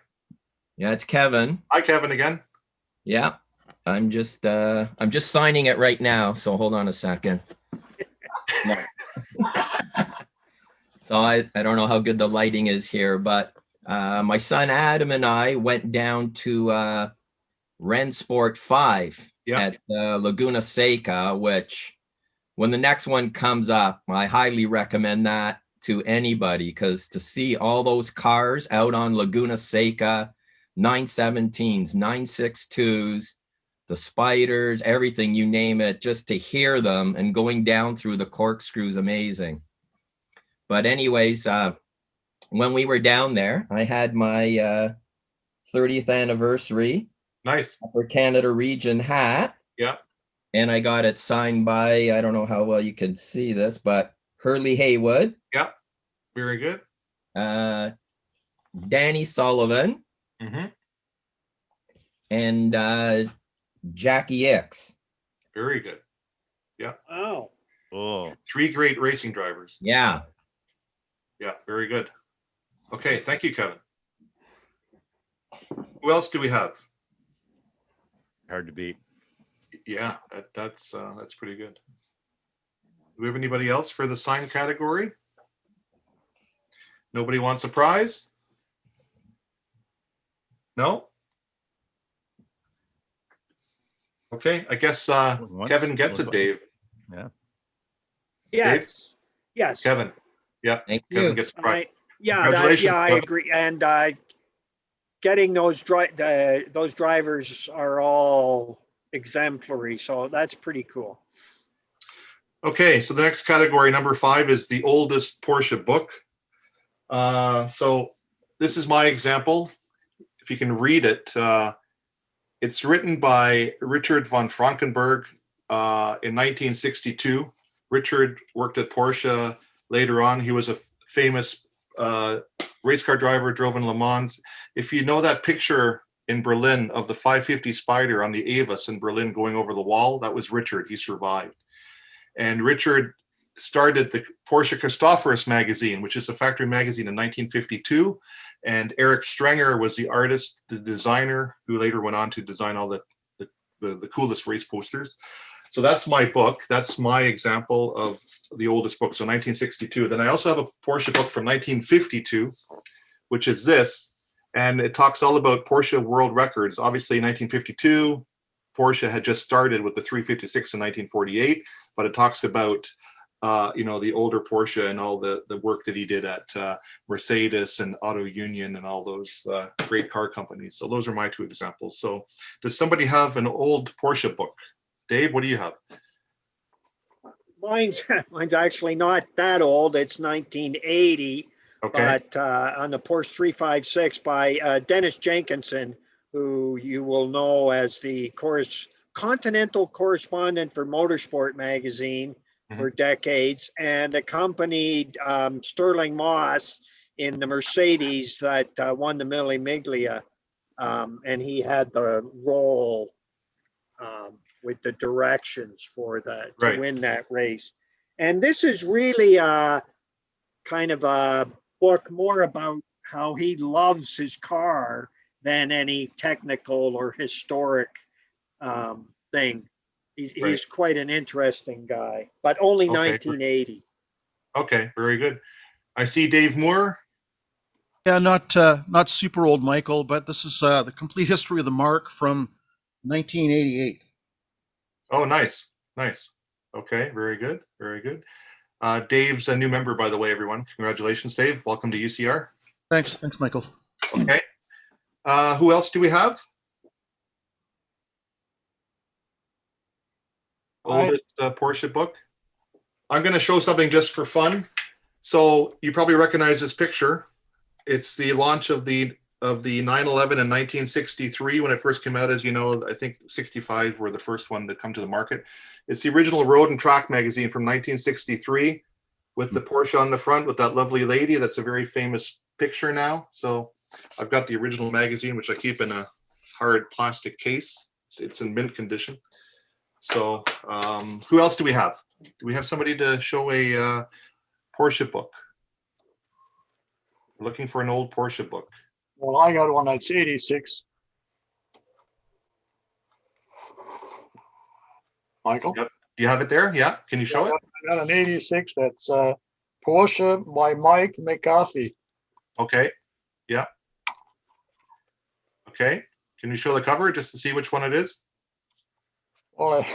Yeah, it's Kevin. Hi, Kevin again. Yeah, I'm just signing it right now. So hold on a second. No. So I don't know how good the lighting is here, but my son Adam and I went down to Rensport 5 at Laguna Seca, which when the next one comes up, I highly recommend that to anybody, because to see all those cars out on Laguna Seca, 917s, 962s, the Spiders, everything, you name it, just to hear them and going down through the corkscrews, amazing. But anyways, when we were down there, I had my 30th anniversary Nice Upper Canada region hat. Yeah. and I got it signed by, I don't know how well you can see this, but Hurley Haywood. Yeah, very good. Danny Sullivan. Mm-hmm. And Jackie X. Very good. Yeah. Oh. Oh. 3 great racing drivers. Yeah. Yeah, very good. Okay, thank you, Kevin. Who else do we have? Hard to beat. Yeah, that's pretty good. Do we have anybody else for the sign category? Nobody wants a prize? No? Okay, I guess Kevin gets it, Dave. Yeah. Yes. Yes. Kevin. Yeah. Thank Kevin you. gets the prize. Yeah, Congratulations, I Kevin. agree. And getting those drivers are all exemplary, so that's pretty cool. Okay, so the next category, number 5, is the oldest Porsche book. So this is my example. If you can read it, it's written by Richard von Frankenberg in 1962. Richard worked at Porsche later on. He was a famous race car driver, drove in Le Mans. If you know that picture in Berlin of the 550 Spider on the Avis in Berlin going over the wall, that was Richard. He survived. And Richard started the Porsche Christophorus magazine, which is a factory magazine, in 1952. And Eric Strenger was the artist, the designer, who later went on to design all the coolest race posters. So that's my book. That's my example of the oldest book. So 1962. Then I also have a Porsche book from 1952, which is this. And it talks all about Porsche world records. Obviously, in 1952, Porsche had just started with the 356 in 1948, but it talks about the older Porsche and all the work that he did at Mercedes and Auto Union and all those great car companies. So those are my 2 examples. So does somebody have an old Porsche book? Dave, what do you have? Mine's actually not that old. It's 1980. Okay. But on the Porsche 356 by Dennis Jenkinson, who you will know as the continental correspondent for Motorsport magazine for decades, and accompanied Sterling Moss in the Mercedes that won the Mille Miglia. And he had the role with the directions for that to win that race. And this is really kind of a book more about how he loves his car than any technical or historic thing. He's quite an interesting guy, but only 1980. Okay, very good. I see Dave Moore. Yeah, not super old, Michael, but this is the complete history of the mark from 1988. Oh, nice. Okay, very good. Dave's a new member, by the way, everyone. Congratulations, Dave. Welcome to UCR. Thanks, Michael. Okay. Who else do we have? Oldest Porsche book. I'm going to show something just for fun. So you probably recognize this picture. It's the launch of the 911 in 1963 when it first came out. As you know, I think 65 were the first one to come to the market. It's the original Road and Track magazine from 1963 with the Porsche on the front with that lovely lady. That's a very famous picture now. So I've got the original magazine, which I keep in a hard plastic case. It's in mint condition. So who else do we have? Do we have somebody to show a Porsche book? We're looking for an old Porsche book. Well, I got one that's 86. Michael? Yep. Do you have it there? Yeah. Can you show it? I got an 86 that's Porsche by Mike McCarthy. Okay. Yeah. Okay. Can you show the cover just to see which one it is? Well,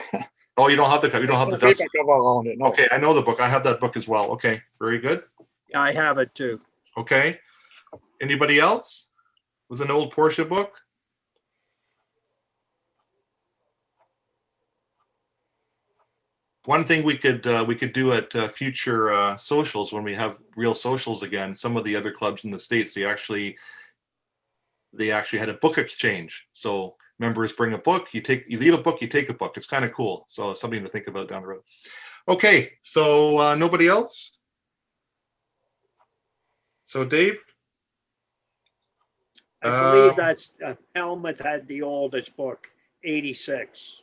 oh, you don't have the cover. You don't have the paper dust. cover on it. No. Okay, I know the book. I have that book as well. Okay, very good. Yeah, I have it too. Okay. Anybody else with an old Porsche book? One thing we could do at future socials, when we have real socials again, some of the other clubs in the States, they actually had a book exchange. So members bring a book. You leave a book, you take a book. It's kind of cool. So something to think about down the road. Okay, so nobody else? So Dave? I believe that's Helmut had the oldest book, 86.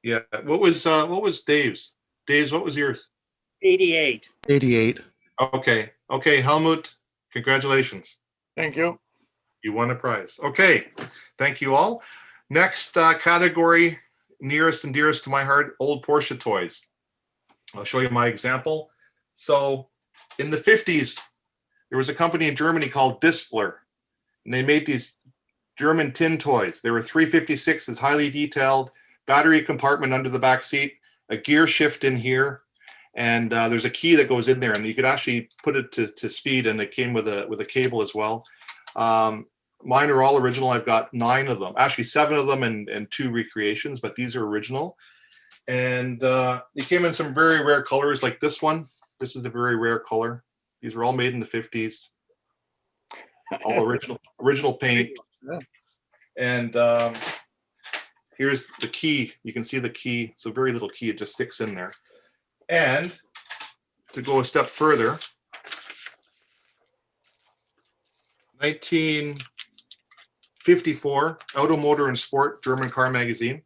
Yeah. What was Dave's? Dave's, what was yours? 88. 88. Okay. Okay, Helmut, congratulations. Thank you. You won a prize. Okay. Thank you all. Next category, nearest and dearest to my heart, old Porsche toys. I'll show you my example. So in the 50s, there was a company in Germany called Distler, and they made these German tin toys. They were 356s, highly detailed, battery compartment under the back seat, a gear shift in here, and there's a key that goes in there, and you could actually put it to speed, and it came with a cable as well. Mine are all original. I've got 9 of them, actually 7 of them and 2 recreations, but these are original. And they came in some very rare colors like this one. This is a very rare color. These were all made in the 50s. All original paint. And here's the key. You can see the key. It's a very little key. It just sticks in there. And to go a step further, 1954 Auto, Motor and Sport German car magazine.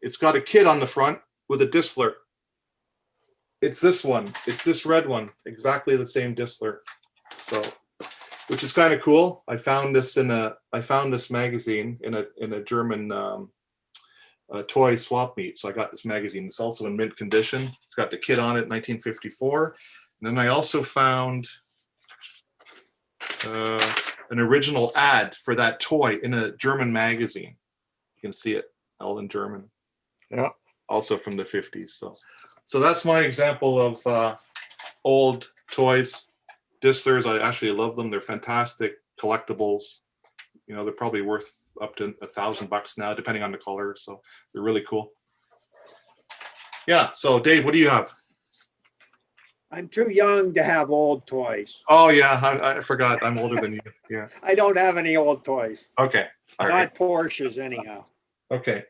It's got a kit on the front with a Distler. It's this one. It's this red one. Exactly the same Distler. So, which is kind of cool. I found this magazine in a German toy swap meet. So I got this magazine. It's also in mint condition. It's got the kit on it, 1954. And then I also found an original ad for that toy in a German magazine. You can see it all in German. Yeah. Also from the 50s. So that's my example of old toys. Distlers, I actually love them. They're fantastic collectibles. You know, they're probably worth up to $1,000 now, depending on the color. So they're really cool. Yeah. So Dave, what do you have? I'm too young to have old toys. Oh yeah, I forgot. I'm older than you. Yeah. I don't have any old toys. Okay. All right. Not Porsches anyhow. Okay.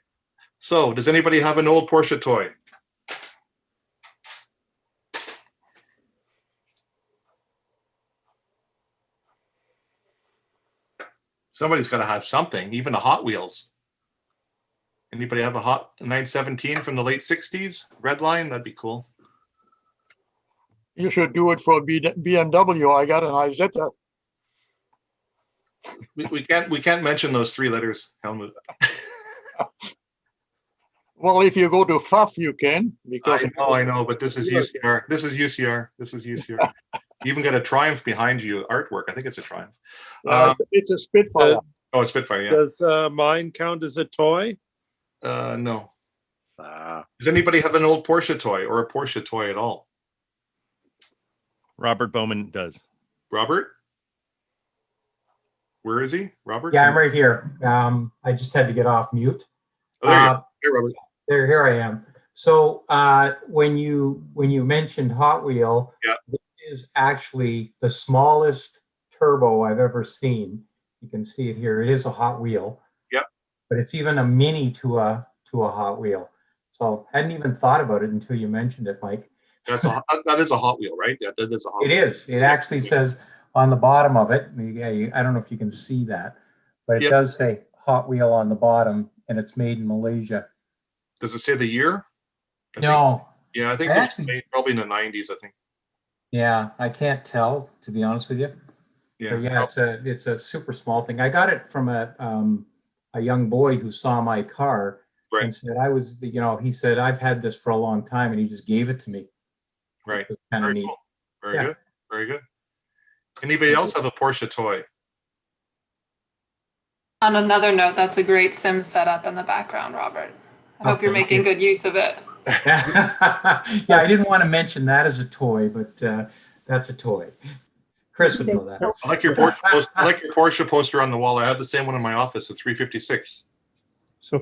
So does anybody have an old Porsche toy? Somebody's got to have something, even a Hot Wheels. Anybody have a 917 from the late 60s? Red line? That'd be cool. You should do it for BMW. I got an Ysec. We can't mention those 3 letters, Helmut. Well, if you go to FUF, you can. Because I know, but this is UCR. This is UCR. You even got a Triumph behind you, artwork. I think it's a Triumph. It's a Spitfire. Oh, a Spitfire, yeah. Does mine count as a toy? No. Does anybody have an old Porsche toy or a Porsche toy at all? Robert Bowman does. Robert? Where is he? Robert? Yeah, I'm right here. I just had to get off mute. Oh, there you go. Hey, Robert. Here I am. So when you mentioned Hot Wheel, yeah. This is actually the smallest turbo I've ever seen. You can see it here. It is a Hot Wheel. Yep. But it's even a mini to a Hot Wheel. So I hadn't even thought about it until you mentioned it, Mike. That is a Hot Wheel, right? Yeah, that is a Hot Wheel. It is. It actually says on the bottom of it. I don't know if you can see that, but it does say Hot Wheel on the bottom, and it's made in Malaysia. Does it say the year? No. I think it was made probably in the 90s, I think. Yeah, I can't tell, to be honest with you. Yeah. But yeah, it's a super small thing. I got it from a young boy who saw my car and said he said, I've had this for a long time, and he just gave it to me. Right. Kind of Very neat. cool. Very good. Very good. Anybody else have a Porsche toy? On another note, that's a great sim setup in the background, Robert. I hope you're making good use of it. Yeah, I didn't want to mention that as a toy, but that's a toy. Chris would know that. I like your Porsche I like your Porsche poster on the wall. I have the same one in my office, the 356. So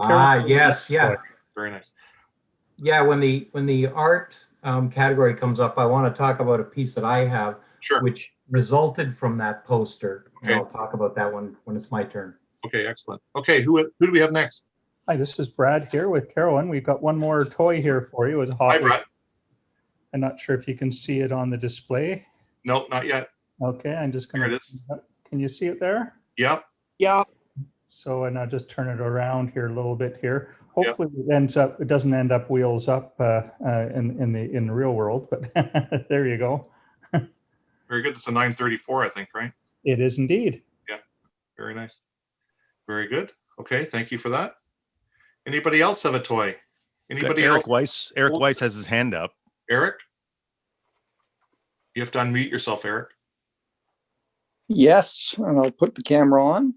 yes, yeah. Very nice. Yeah, when the art category comes up, I want to talk about a piece that I have, which resulted from that poster. And I'll talk about that one when it's my turn. Okay, excellent. Okay, who do we have next? Hi, this is Brad here with Carolyn. We've got one more toy here for you. It's Hi, Hot Wheels. Brad. I'm not sure if you can see it on the display. No, not yet. Okay, I'm just going There it to. Can you see it there? Yep. Yeah. So, and I'll just turn it around here a little bit here. Hopefully, it doesn't end up wheels up in the real world. But there you go. Very good. It's a 934, I think, right? It is indeed. Yeah. Very nice. Very good. Okay, thank you for that. Anybody else have a toy? Anybody Eric else? Weiss. Eric Weiss has his hand up. Eric? You have to unmute yourself, Eric. Yes, and I'll put the camera on.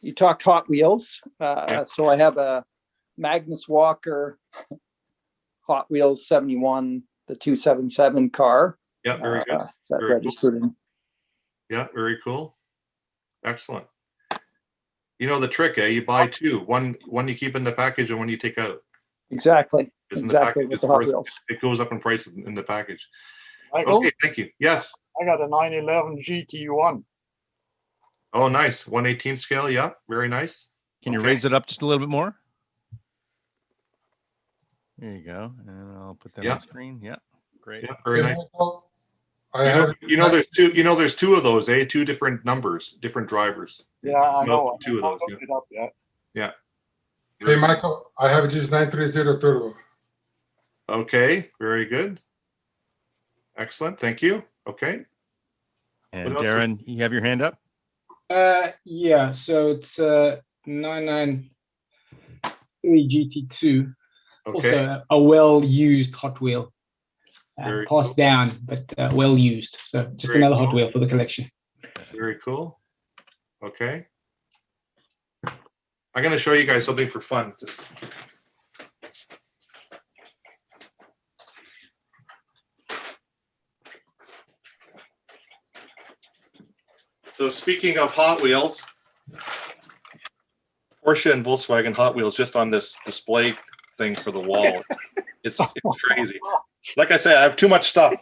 You talked Hot Wheels. So I have a Magnus Walker Hot Wheels 71, the 277 car. Yeah, very good. That Very registered in. Yeah, very cool. Excellent. You know the trick, eh? You buy two. One you keep in the package and one you take out. Exactly. Because in Exactly the with package the it's Hot worth- Wheels. it goes up in price in the package. Michael, Okay, thank you. Yes. I got a 911 GT1. Oh, nice. 1/18 scale. Yeah, very nice. Can you raise it up just a little bit more? There you go. And I'll put that on screen. Yeah, great. Yeah, very nice. I have. There's two of those, eh? Two different numbers, different drivers. Yeah, I know. Two of those. I looked it up yet. Yeah. Hey, Michael, I have just 930 turbo. Okay, very good. Excellent. Thank you. Okay. And What else? Darren, you have your hand up? Yeah, so it's 993 GT2. Okay. Also a well-used Hot Wheel. Very Passed down, but well used. So just Very another cool. Hot Wheel for the collection. Very cool. Okay. I'm going to show you guys something for fun. So speaking of Hot Wheels, Porsche and Volkswagen Hot Wheels just on this display thing for the wall. It's crazy. Like I said, I have too much stuff.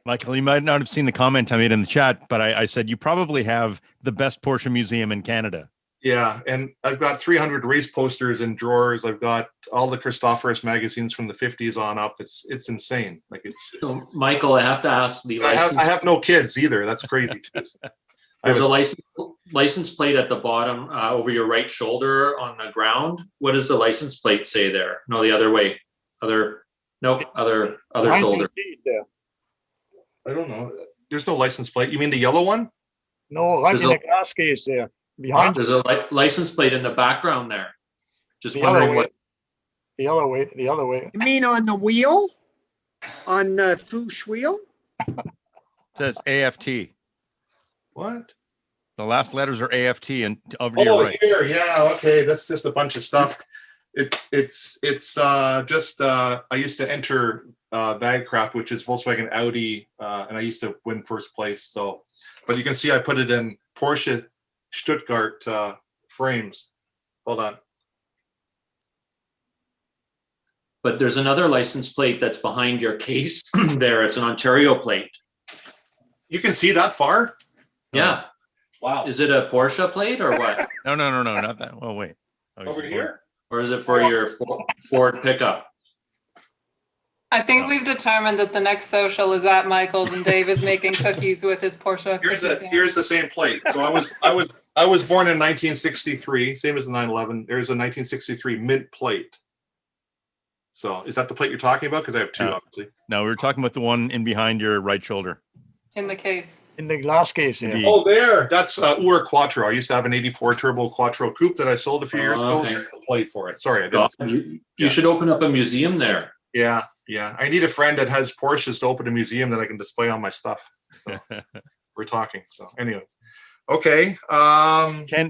Michael, you might not have seen the comment I made in the chat, but I said you probably have the best Porsche museum in Canada. Yeah, and I've got 300 race posters in drawers. I've got all the Christophorus magazines from the 50s on up. It's insane. Like it's So, Michael, I have to ask the license. I have no kids either. That's crazy too. There's a license plate at the bottom over your right shoulder on the ground. What does the license plate say there? No, the other way. Other shoulder. I don't know. There's no license plate. You mean the yellow one? No, right There's in a- the glass case there. Behind There's a license plate in the background there. Just The other wondering way. what. The other way. The other way. You mean on the wheel? On the Fouche wheel? It says AFT. What? The last letters are AFT and over to your Oh, right. here, yeah, okay. That's just a bunch of stuff. It's just I used to enter Bagcraft, which is Volkswagen Audi, and I used to win first place. So, but you can see I put it in Porsche Stuttgart frames. Hold on. But there's another license plate that's behind your case there. It's an Ontario plate. You can see that far? Yeah. Wow. Is it a Porsche plate or what? No, not that. Oh, wait. Over here? Or is it for your Ford pickup? I think we've determined that the next social is at Michael's and Dave is making cookies with his Porsche cookie stand. Here's the same plate. So I was born in 1963, same as the 911. There's a 1963 mint plate. So is that the plate you're talking about? Because I have two, obviously. No, we were talking about the one in behind your right shoulder. In the case. In the glass case here. Oh, there. That's Ur Quattro. I used to have an 84 Turbo Quattro Coupe that I sold a few years ago. Okay. There's the plate for it. Sorry, I God, didn't. you should open up a museum there. Yeah. I need a friend that has Porsches to open a museum that I can display all my stuff. So we're talking. So anyways. Okay.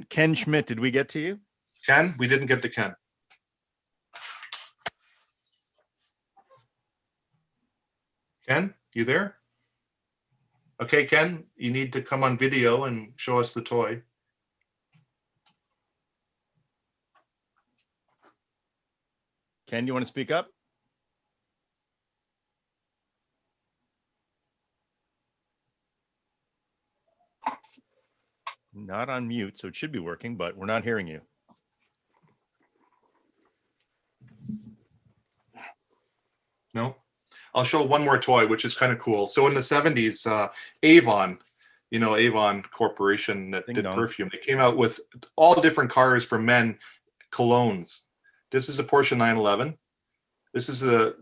Ken Schmidt, did we get to you? Ken? We didn't get to Ken. Ken, you there? Okay, Ken, you need to come on video and show us the toy. Ken, you want to speak up? not on mute, so it should be working, but we're not hearing you. No. I'll show one more toy, which is kind of cool. So in the 70s, Avon, Avon Corporation that did perfume, they came out with all different cars for men, colognes. This is a Porsche 911. This is the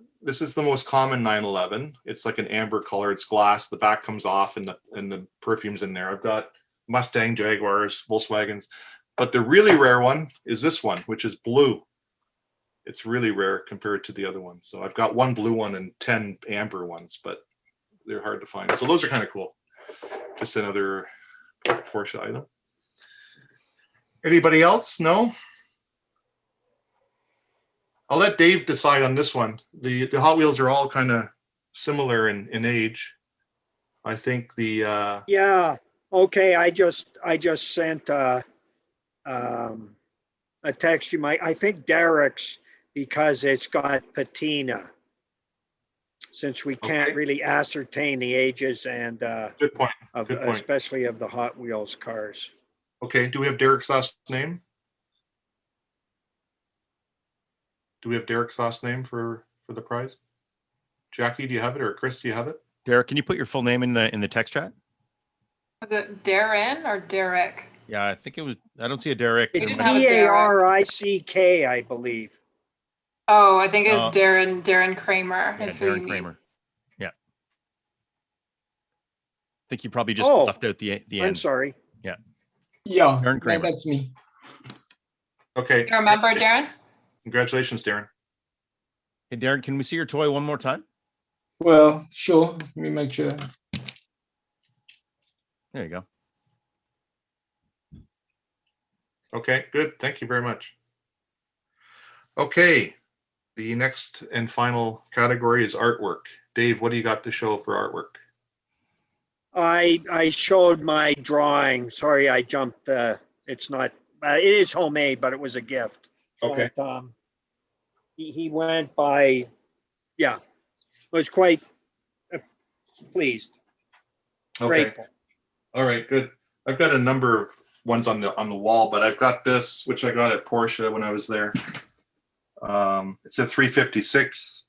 most common 911. It's like an amber color. It's glass. The back comes off, and the perfume's in there. I've got Mustang, Jaguars, Volkswagens, but the really rare one is this one, which is blue. It's really rare compared to the other ones. So I've got one blue one and 10 amber ones, but they're hard to find. So those are kind of cool. Just another Porsche item. Anybody else? No? I'll let Dave decide on this one. The Hot Wheels are all kind of similar in age. I think the Yeah. Okay. I just sent a text. I think Derek's, because it's got patina. Since we can't really ascertain the ages and good point. Especially of the Hot Wheels cars. Okay. Do we have Derek's last name? Do we have Derek's last name for the prize? Jackie, do you have it, or Chris, do you have it? Derek, can you put your full name in the text chat? Was it Darren or Derek? Yeah, I think it was. I don't see a Derek. We didn't have a Derek. Darick, I believe. Oh, I think it's Darren. Darren Kramer is who you Darren mean. Kramer. Yeah. I think you probably just left out the end. I'm sorry. Yeah. Yeah. Darren Kramer. That's me. Okay. You remember, Darren? Congratulations, Darren. Hey, Darren, can we see your toy one more time? Well, sure. Let me make sure. There you go. Okay, good. Thank you very much. Okay, the next and final category is artwork. Dave, what do you got to show for artwork? I showed my drawing. Sorry, I jumped. It's not. It is homemade, but it was a gift. Okay. But, he went by. Yeah, was quite pleased. Okay. Grateful. All right, good. I've got a number of ones on the wall, but I've got this, which I got at Porsche when I was there. It's a 356.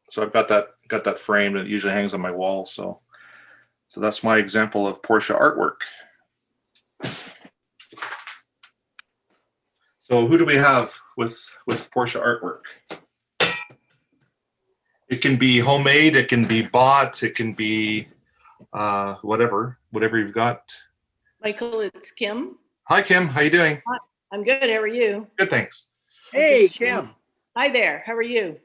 So I've got that framed, and it usually hangs on my wall. So that's my example of Porsche artwork. So who do we have with Porsche artwork? It can be homemade, it can be bought, it can be whatever you've got. Michael, it's Kim. Hi, Kim. How you doing? Hi, I'm good. How are you? Good, thanks. Hey, Kim. Hi there. How are you?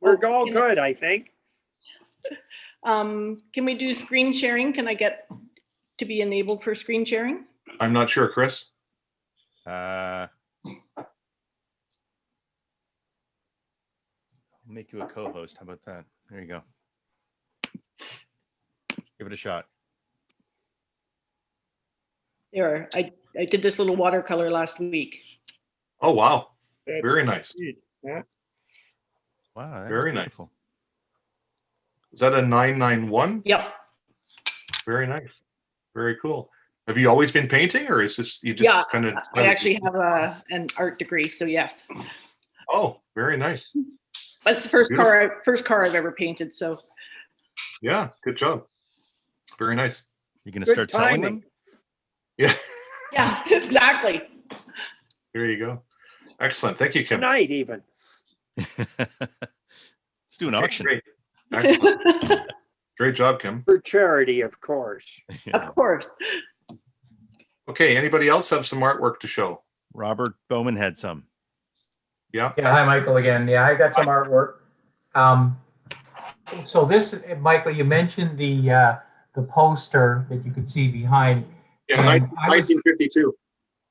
We're all good, I think. Can we do screen sharing? Can I get to be enabled for screen sharing? I'm not sure, Chris. I'll make you a co-host. How about that? There you go. Give it a shot. There, I did this little watercolor last week. Oh, wow. Very nice. Yeah. Wow. That Very is nice. beautiful. Is that a 991? Yep. Very nice. Very cool. Have you always been painting, or is this you just kind of? I actually have an art degree, so yes. Oh, very nice. That's the first Beautiful. car I've ever painted. So Yeah, good job. Very nice. You gonna Good start selling them? timing. Yeah, yeah, exactly. there you go. Excellent. Thank you, Kim. Tonight, even. Let's do an auction. Great. Excellent. Great job, Kim. For charity, of course. Of course. Okay, anybody else have some artwork to show? Robert Bowman had some. Yeah. Yeah, hi, Michael, again. Yeah, I got some artwork. So this, Michael, you mentioned the poster that you could see behind. Yeah, And I was- 1952.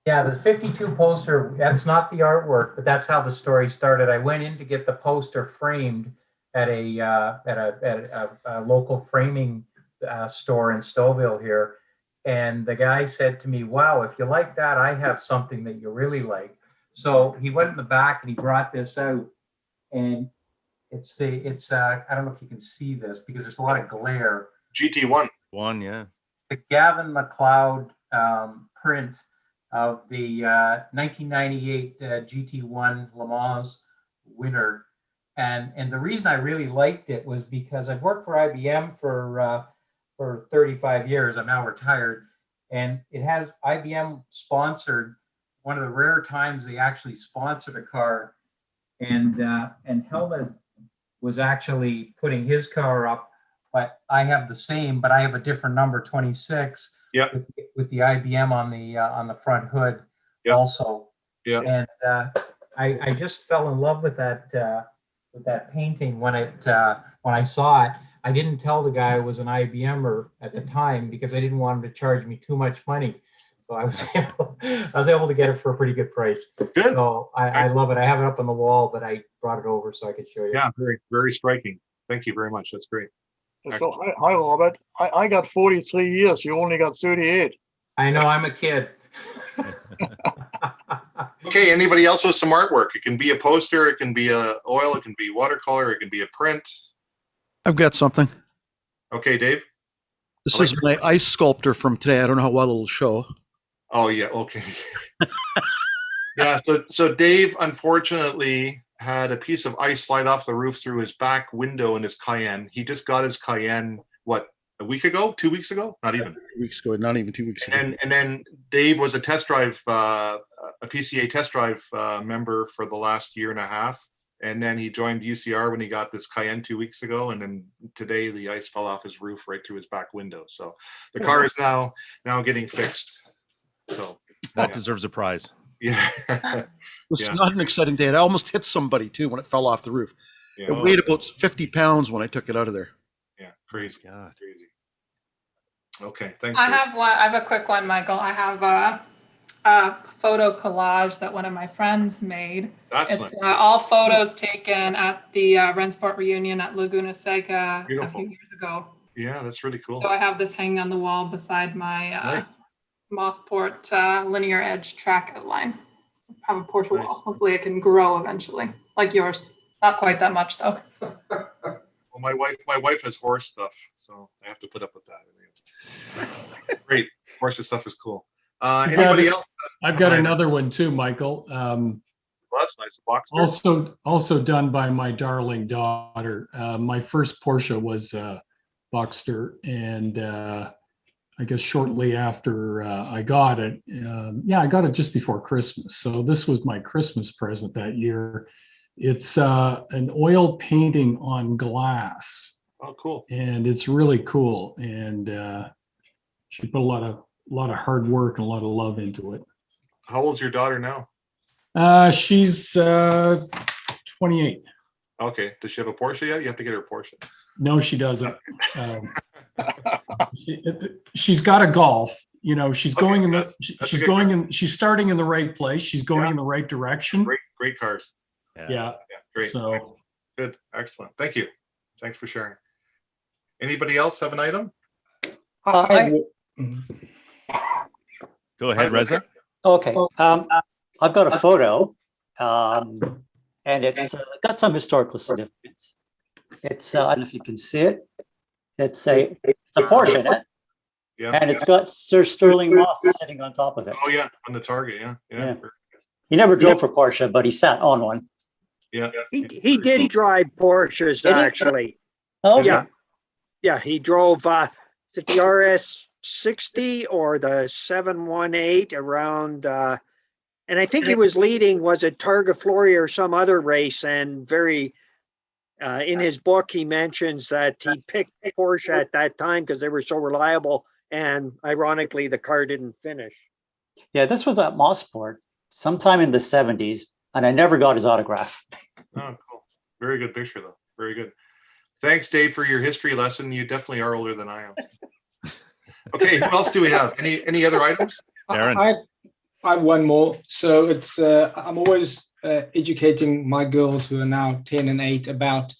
Yeah, the 52 poster, that's not the artwork, but that's how the story started. I went in to get the poster framed at a local framing store in Stouffville here. And the guy said to me, wow, if you like that, I have something that you really like. So he went in the back and he brought this out. And it's I don't know if you can see this because there's a lot of glare. GT1. One, yeah. the Gavin McLeod print of the 1998 GT1 Le Mans winner. And the reason I really liked it was because I've worked for IBM for 35 years. I'm now retired. And it has IBM sponsored, one of the rare times they actually sponsored a car. And Helmut was actually putting his car up, but I have the same, but I have a different number, 26. Yep. With the IBM on the front hood also. Yeah. And I just fell in love with that painting when I saw it. I didn't tell the guy I was an IBMer at the time because I didn't want him to charge me too much money. So I was able to get it for a pretty good price. Good. So I love it. I have it up on the wall, but I brought it over so I could show you. Yeah, very, very striking. Thank you very much. That's great. So, hi, Robert. I got 43 years. You only got 38. I know, I'm a kid. Okay, anybody else with some artwork? It can be a poster, it can be a oil, it can be watercolor, it can be a print. I've got something. Okay, Dave? This is my ice sculptor from today. I don't know how well it'll show. Oh, yeah, okay. Yeah, so Dave, unfortunately, had a piece of ice slide off the roof through his back window in his Cayenne. He just got his Cayenne, what, a week ago? 2 weeks ago? Not even. 2 weeks ago, not even 2 weeks ago. And then Dave was a test drive, a PCA test drive member for the last year and a half. And then he joined UCR when he got this Cayenne 2 weeks ago. And then today the ice fell off his roof right through his back window. So the car is now getting fixed. So that deserves a prize. Yeah. It was not an exciting day. I almost hit somebody too when it fell off the roof. Yeah. It weighed about 50 pounds when I took it out of there. Yeah, crazy. God. Crazy. Okay, thanks. I Dave. have one. I have a quick one, Michael. I have a photo collage that one of my friends made. That's it's nice. all photos taken at the Rensport reunion at Laguna Seca Beautiful. a few years ago. Yeah, that's really cool. So I have this hanging on the wall beside my Nice. Mossport linear edge track outline. I have a Porsche wall. Hopefully it can grow eventually, like yours. Not quite that much though. Well, my wife has horse stuff, so I have to put up with that. Great, Porsche stuff is cool. Anybody else? I've got another one too, Michael. Well, that's nice. Boxster. Also done by my darling daughter. My first Porsche was Boxster, and I guess shortly after I got it, I got it just before Christmas. So this was my Christmas present that year. It's an oil painting on glass. Oh, cool! And it's really cool. And she put a lot of hard work and a lot of love into it. How old's your daughter now? She's 28. Okay. Does she have a Porsche yet? You have to get her a Porsche. No, she doesn't. She's got a Golf. You know, she's going in the. She's going in. She's starting in the right place. She's going in the right direction. Great cars. Yeah. Great. So good. Excellent. Thank you. Thanks for sharing. Anybody else have an item? Go ahead, Reza. Okay. I've got a photo, and it's got some historical significance. It's I don't know if you can see it. It's a Porsche in it, and it's got Sir Sterling Moss sitting on top of it. Oh yeah, on the Target. Yeah. He never drove for Porsche, but he sat on one. Yeah. He did drive Porsches Did he? actually. Oh, okay. Yeah. He drove the RS 60 or the 718 around. And I think he was leading, was it Targa Florio or some other race? And in his book, he mentions that he picked Porsche at that time because they were so reliable. And ironically, the car didn't finish. Yeah, this was at Mossport sometime in the 70s, and I never got his autograph. Oh, cool. Very good picture, though. Very good. Thanks, Dave, for your history lesson. You definitely are older than I am. Okay, who else do we have? Any other items? Aaron. I have one more. So it's I'm always educating my girls who are now 10 and 8 about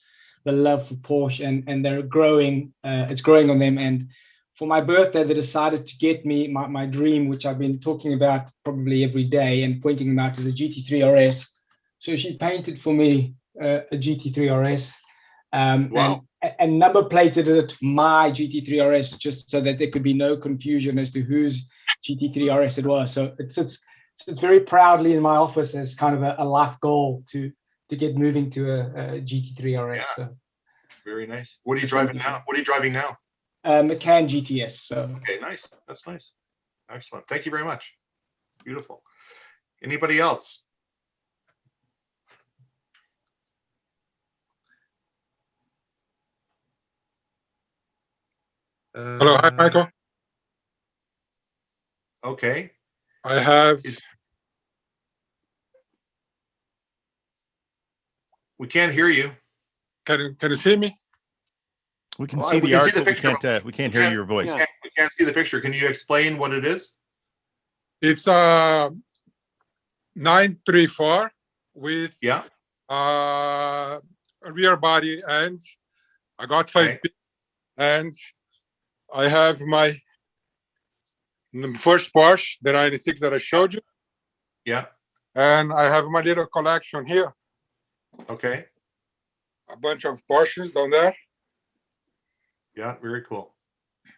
the love for Porsche, and they're growing. It's growing on them. And for my birthday, they decided to get me my dream, which I've been talking about probably every day and pointing them out, as a Gt3 RS. So she painted for me a Gt3 RS. Wow. and number plated it my GT3 RS, just so that there could be no confusion as to whose GT3 RS it was. So it sits very proudly in my office as kind of a life goal to get moving to a GT3 RS. Yeah. So, Very nice. What are you driving now? What are you driving now? Macan GTS. So Okay, nice. That's nice. Excellent. Thank you very much. Beautiful. Anybody else? Hello, hi, Michael. Okay. I have. We can't hear you. Can you see me? We can Well, see we the can see art, the but we picture, can't. We can't hear your voice. We can't see the picture. Can you explain what it is? It's a 934 with a rear body, and I got 5 feet, and I have my first Porsche, the 96 that I showed you. Yeah. And I have my little collection here. Okay. A bunch of Porsches down there. Yeah, very cool.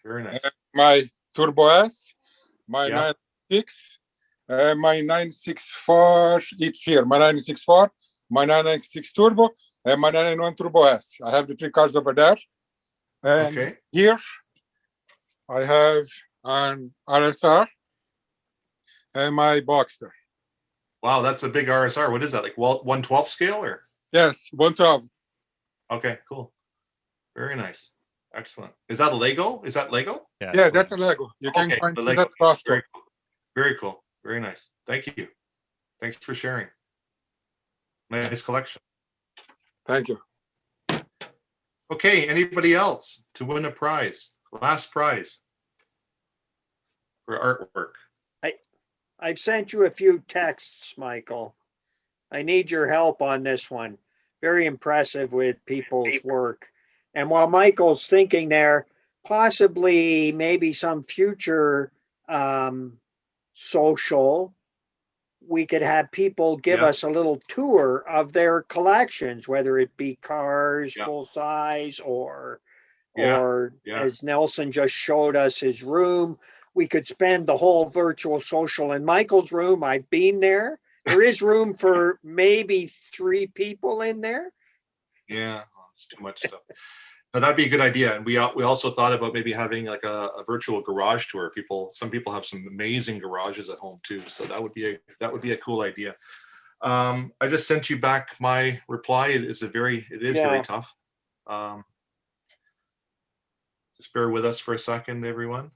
Very nice. And my Turbo S, my Yeah. 96, my 964, it's here, my 964, my 996 Turbo, and my 991 Turbo S. I have the 3 cars over there. And here I have an RSR and my Boxster. Wow, that's a big RSR. What is that? Like 1/12 scale or? Yes, 112. Okay, cool. Very nice. Excellent. Is that a Lego? Is that Lego? Yeah, that's a Lego. You can find the it Lego. at Costco. Very cool. Very cool. Very nice. Thank you. Thanks for sharing. Nice collection. Thank you. Okay, anybody else to win a prize? Last prize for artwork. I've sent you a few texts, Michael. I need your help on this one. Very impressive with people's work. And while Michael's thinking there, possibly maybe some future social, we could have people give us a little tour of their collections, whether it be cars, full size, or as Nelson just showed us his room. We could spend the whole virtual social in Michael's room. I've been there. There is room for maybe 3 people in there. Yeah, it's too much stuff. No, that'd be a good idea. And we also thought about maybe having like a virtual garage tour. Some people have some amazing garages at home too. So that would be a cool idea. I just sent you back my reply. It is very tough. Just bear with us for a second, everyone.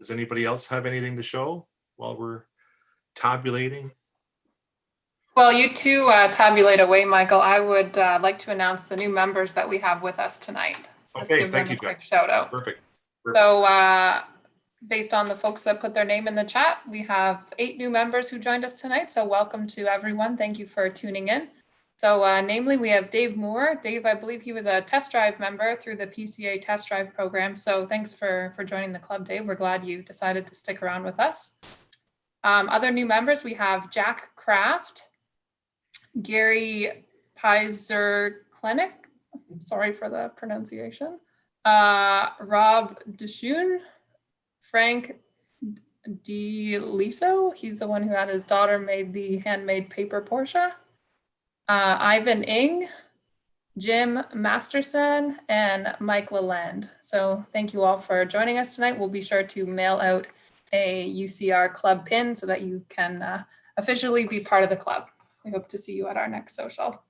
Does anybody else have anything to show while we're tabulating? Well, you two tabulate away, Michael. I would like to announce the new members that we have with us tonight. Just Okay, give them thank you, a quick Jack. shout out. Perfect. So based on the folks that put their name in the chat, we have 8 new members who joined us tonight. So welcome to everyone. Thank you for tuning in. So namely, we have Dave Moore. Dave, I believe he was a test drive member through the PCA test drive program. So thanks for joining the club, Dave. We're glad you decided to stick around with us. Other new members, we have Jack Kraft, Gary Pizer Clinic, sorry for the pronunciation, Rob Deshun, Frank DeLiso, he's the one who had his daughter made the handmade paper Porsche, Ivan Ing, Jim Masterson, and Mike Lalande. So thank you all for joining us tonight. We'll be sure to mail out a UCR club pin so that you can officially be part of the club. We hope to see you at our next social.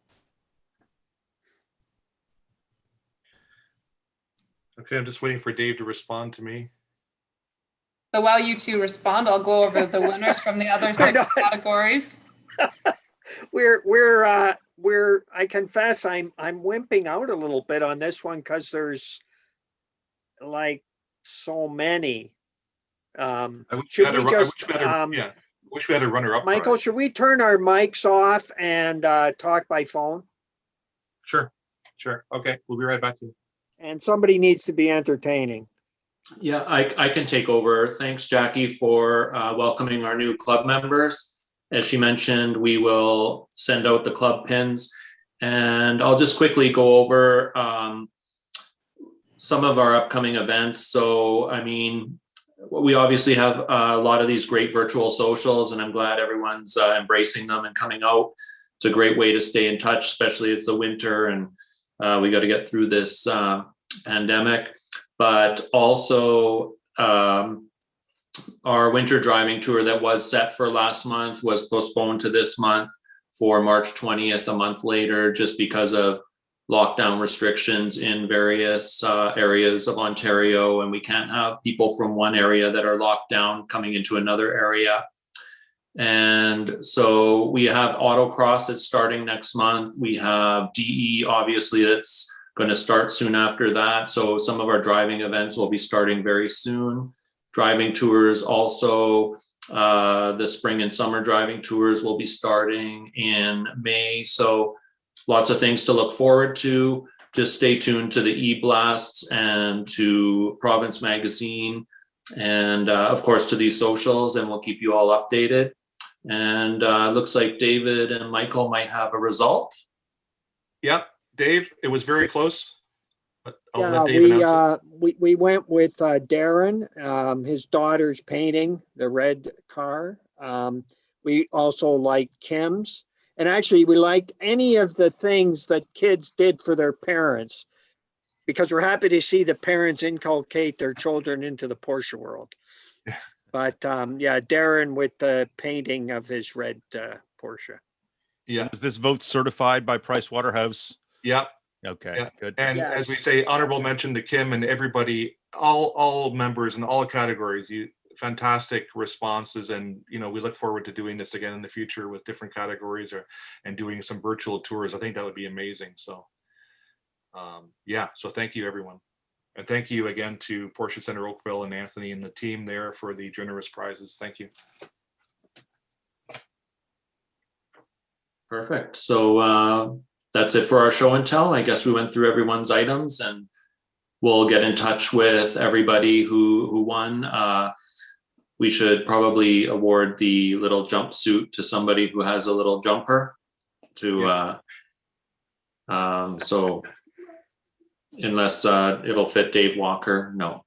Okay, I'm just waiting for Dave to respond to me. So while you two respond, I'll go over the winners from the other 6 categories. I confess I'm wimping out a little bit on this one because there's like so many. I wish we had a runner-up. Michael, should we turn our mics off and talk by phone? Sure. Okay, we'll be right back to you. And somebody needs to be entertaining. Yeah, I can take over. Thanks, Jackie, for welcoming our new club members. As she mentioned, we will send out the club pins. And I'll just quickly go over some of our upcoming events. So, I mean, we obviously have a lot of these great virtual socials, and I'm glad everyone's embracing them and coming out. It's a great way to stay in touch, especially it's the winter and we got to get through this pandemic. But also our winter driving tour that was set for last month was postponed to this month for March 20th, a month later, just because of lockdown restrictions in various areas of Ontario, and we can't have people from one area that are locked down coming into another area. And so we have autocross that's starting next month. We have DE, obviously, that's going to start soon after that. So some of our driving events will be starting very soon. Driving tours also, the spring and summer driving tours will be starting in May. So lots of things to look forward to. Just stay tuned to the e-blasts and to Province Magazine and of course to these socials, and we'll keep you all updated. And looks like David and Michael might have a result. Yep, Dave, it was very close. But I'll Yeah, let Dave announce it. we went with Darren, his daughter's painting the red car. We also liked Kim's, and actually we liked any of the things that kids did for their parents, because we're happy to see the parents inculcate their children into the Porsche world. But yeah, Darren with the painting of his red Porsche. Yeah. Is this vote certified by Price Waterhouse? Yep. Okay, Yeah. good. And as we say, honorable mention to Kim and everybody, all members in all categories. You fantastic responses, and you know we look forward to doing this again in the future with different categories and doing some virtual tours. I think that would be amazing. So yeah, so thank you everyone, and thank you again to Porsche Center Oakville and Anthony and the team there for the generous prizes. Thank you. Perfect. So that's it for our show and tell. I guess we went through everyone's items, and we'll get in touch with everybody who won. We should probably award the little jumpsuit to somebody who has a little jumper to so unless it'll fit Dave Walker, no.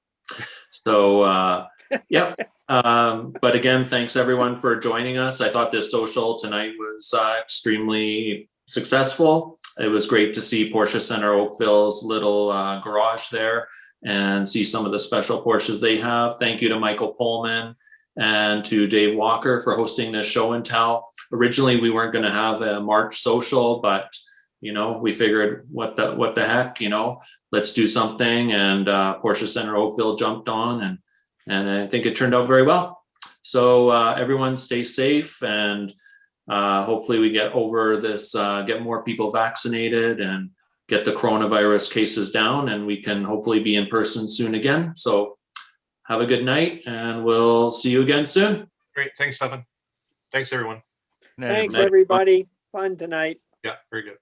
So yep. But again, thanks everyone for joining us. I thought this social tonight was extremely successful. It was great to see Porsche Center Oakville's little garage there and see some of the special Porsches they have. Thank you to Michael Pullman and to Dave Walker for hosting this show and tell. Originally, we weren't going to have a March social, but you know, we figured what the heck, you know, let's do something. And Porsche Center Oakville jumped on, and I think it turned out very well. So everyone stay safe, and hopefully we get over this, get more people vaccinated and get the coronavirus cases down, and we can hopefully be in person soon again. So have a good night, and we'll see you again soon. Great. Thanks, Stefan. Thanks, everyone. Thanks, everybody. Fun tonight. Yeah, very good.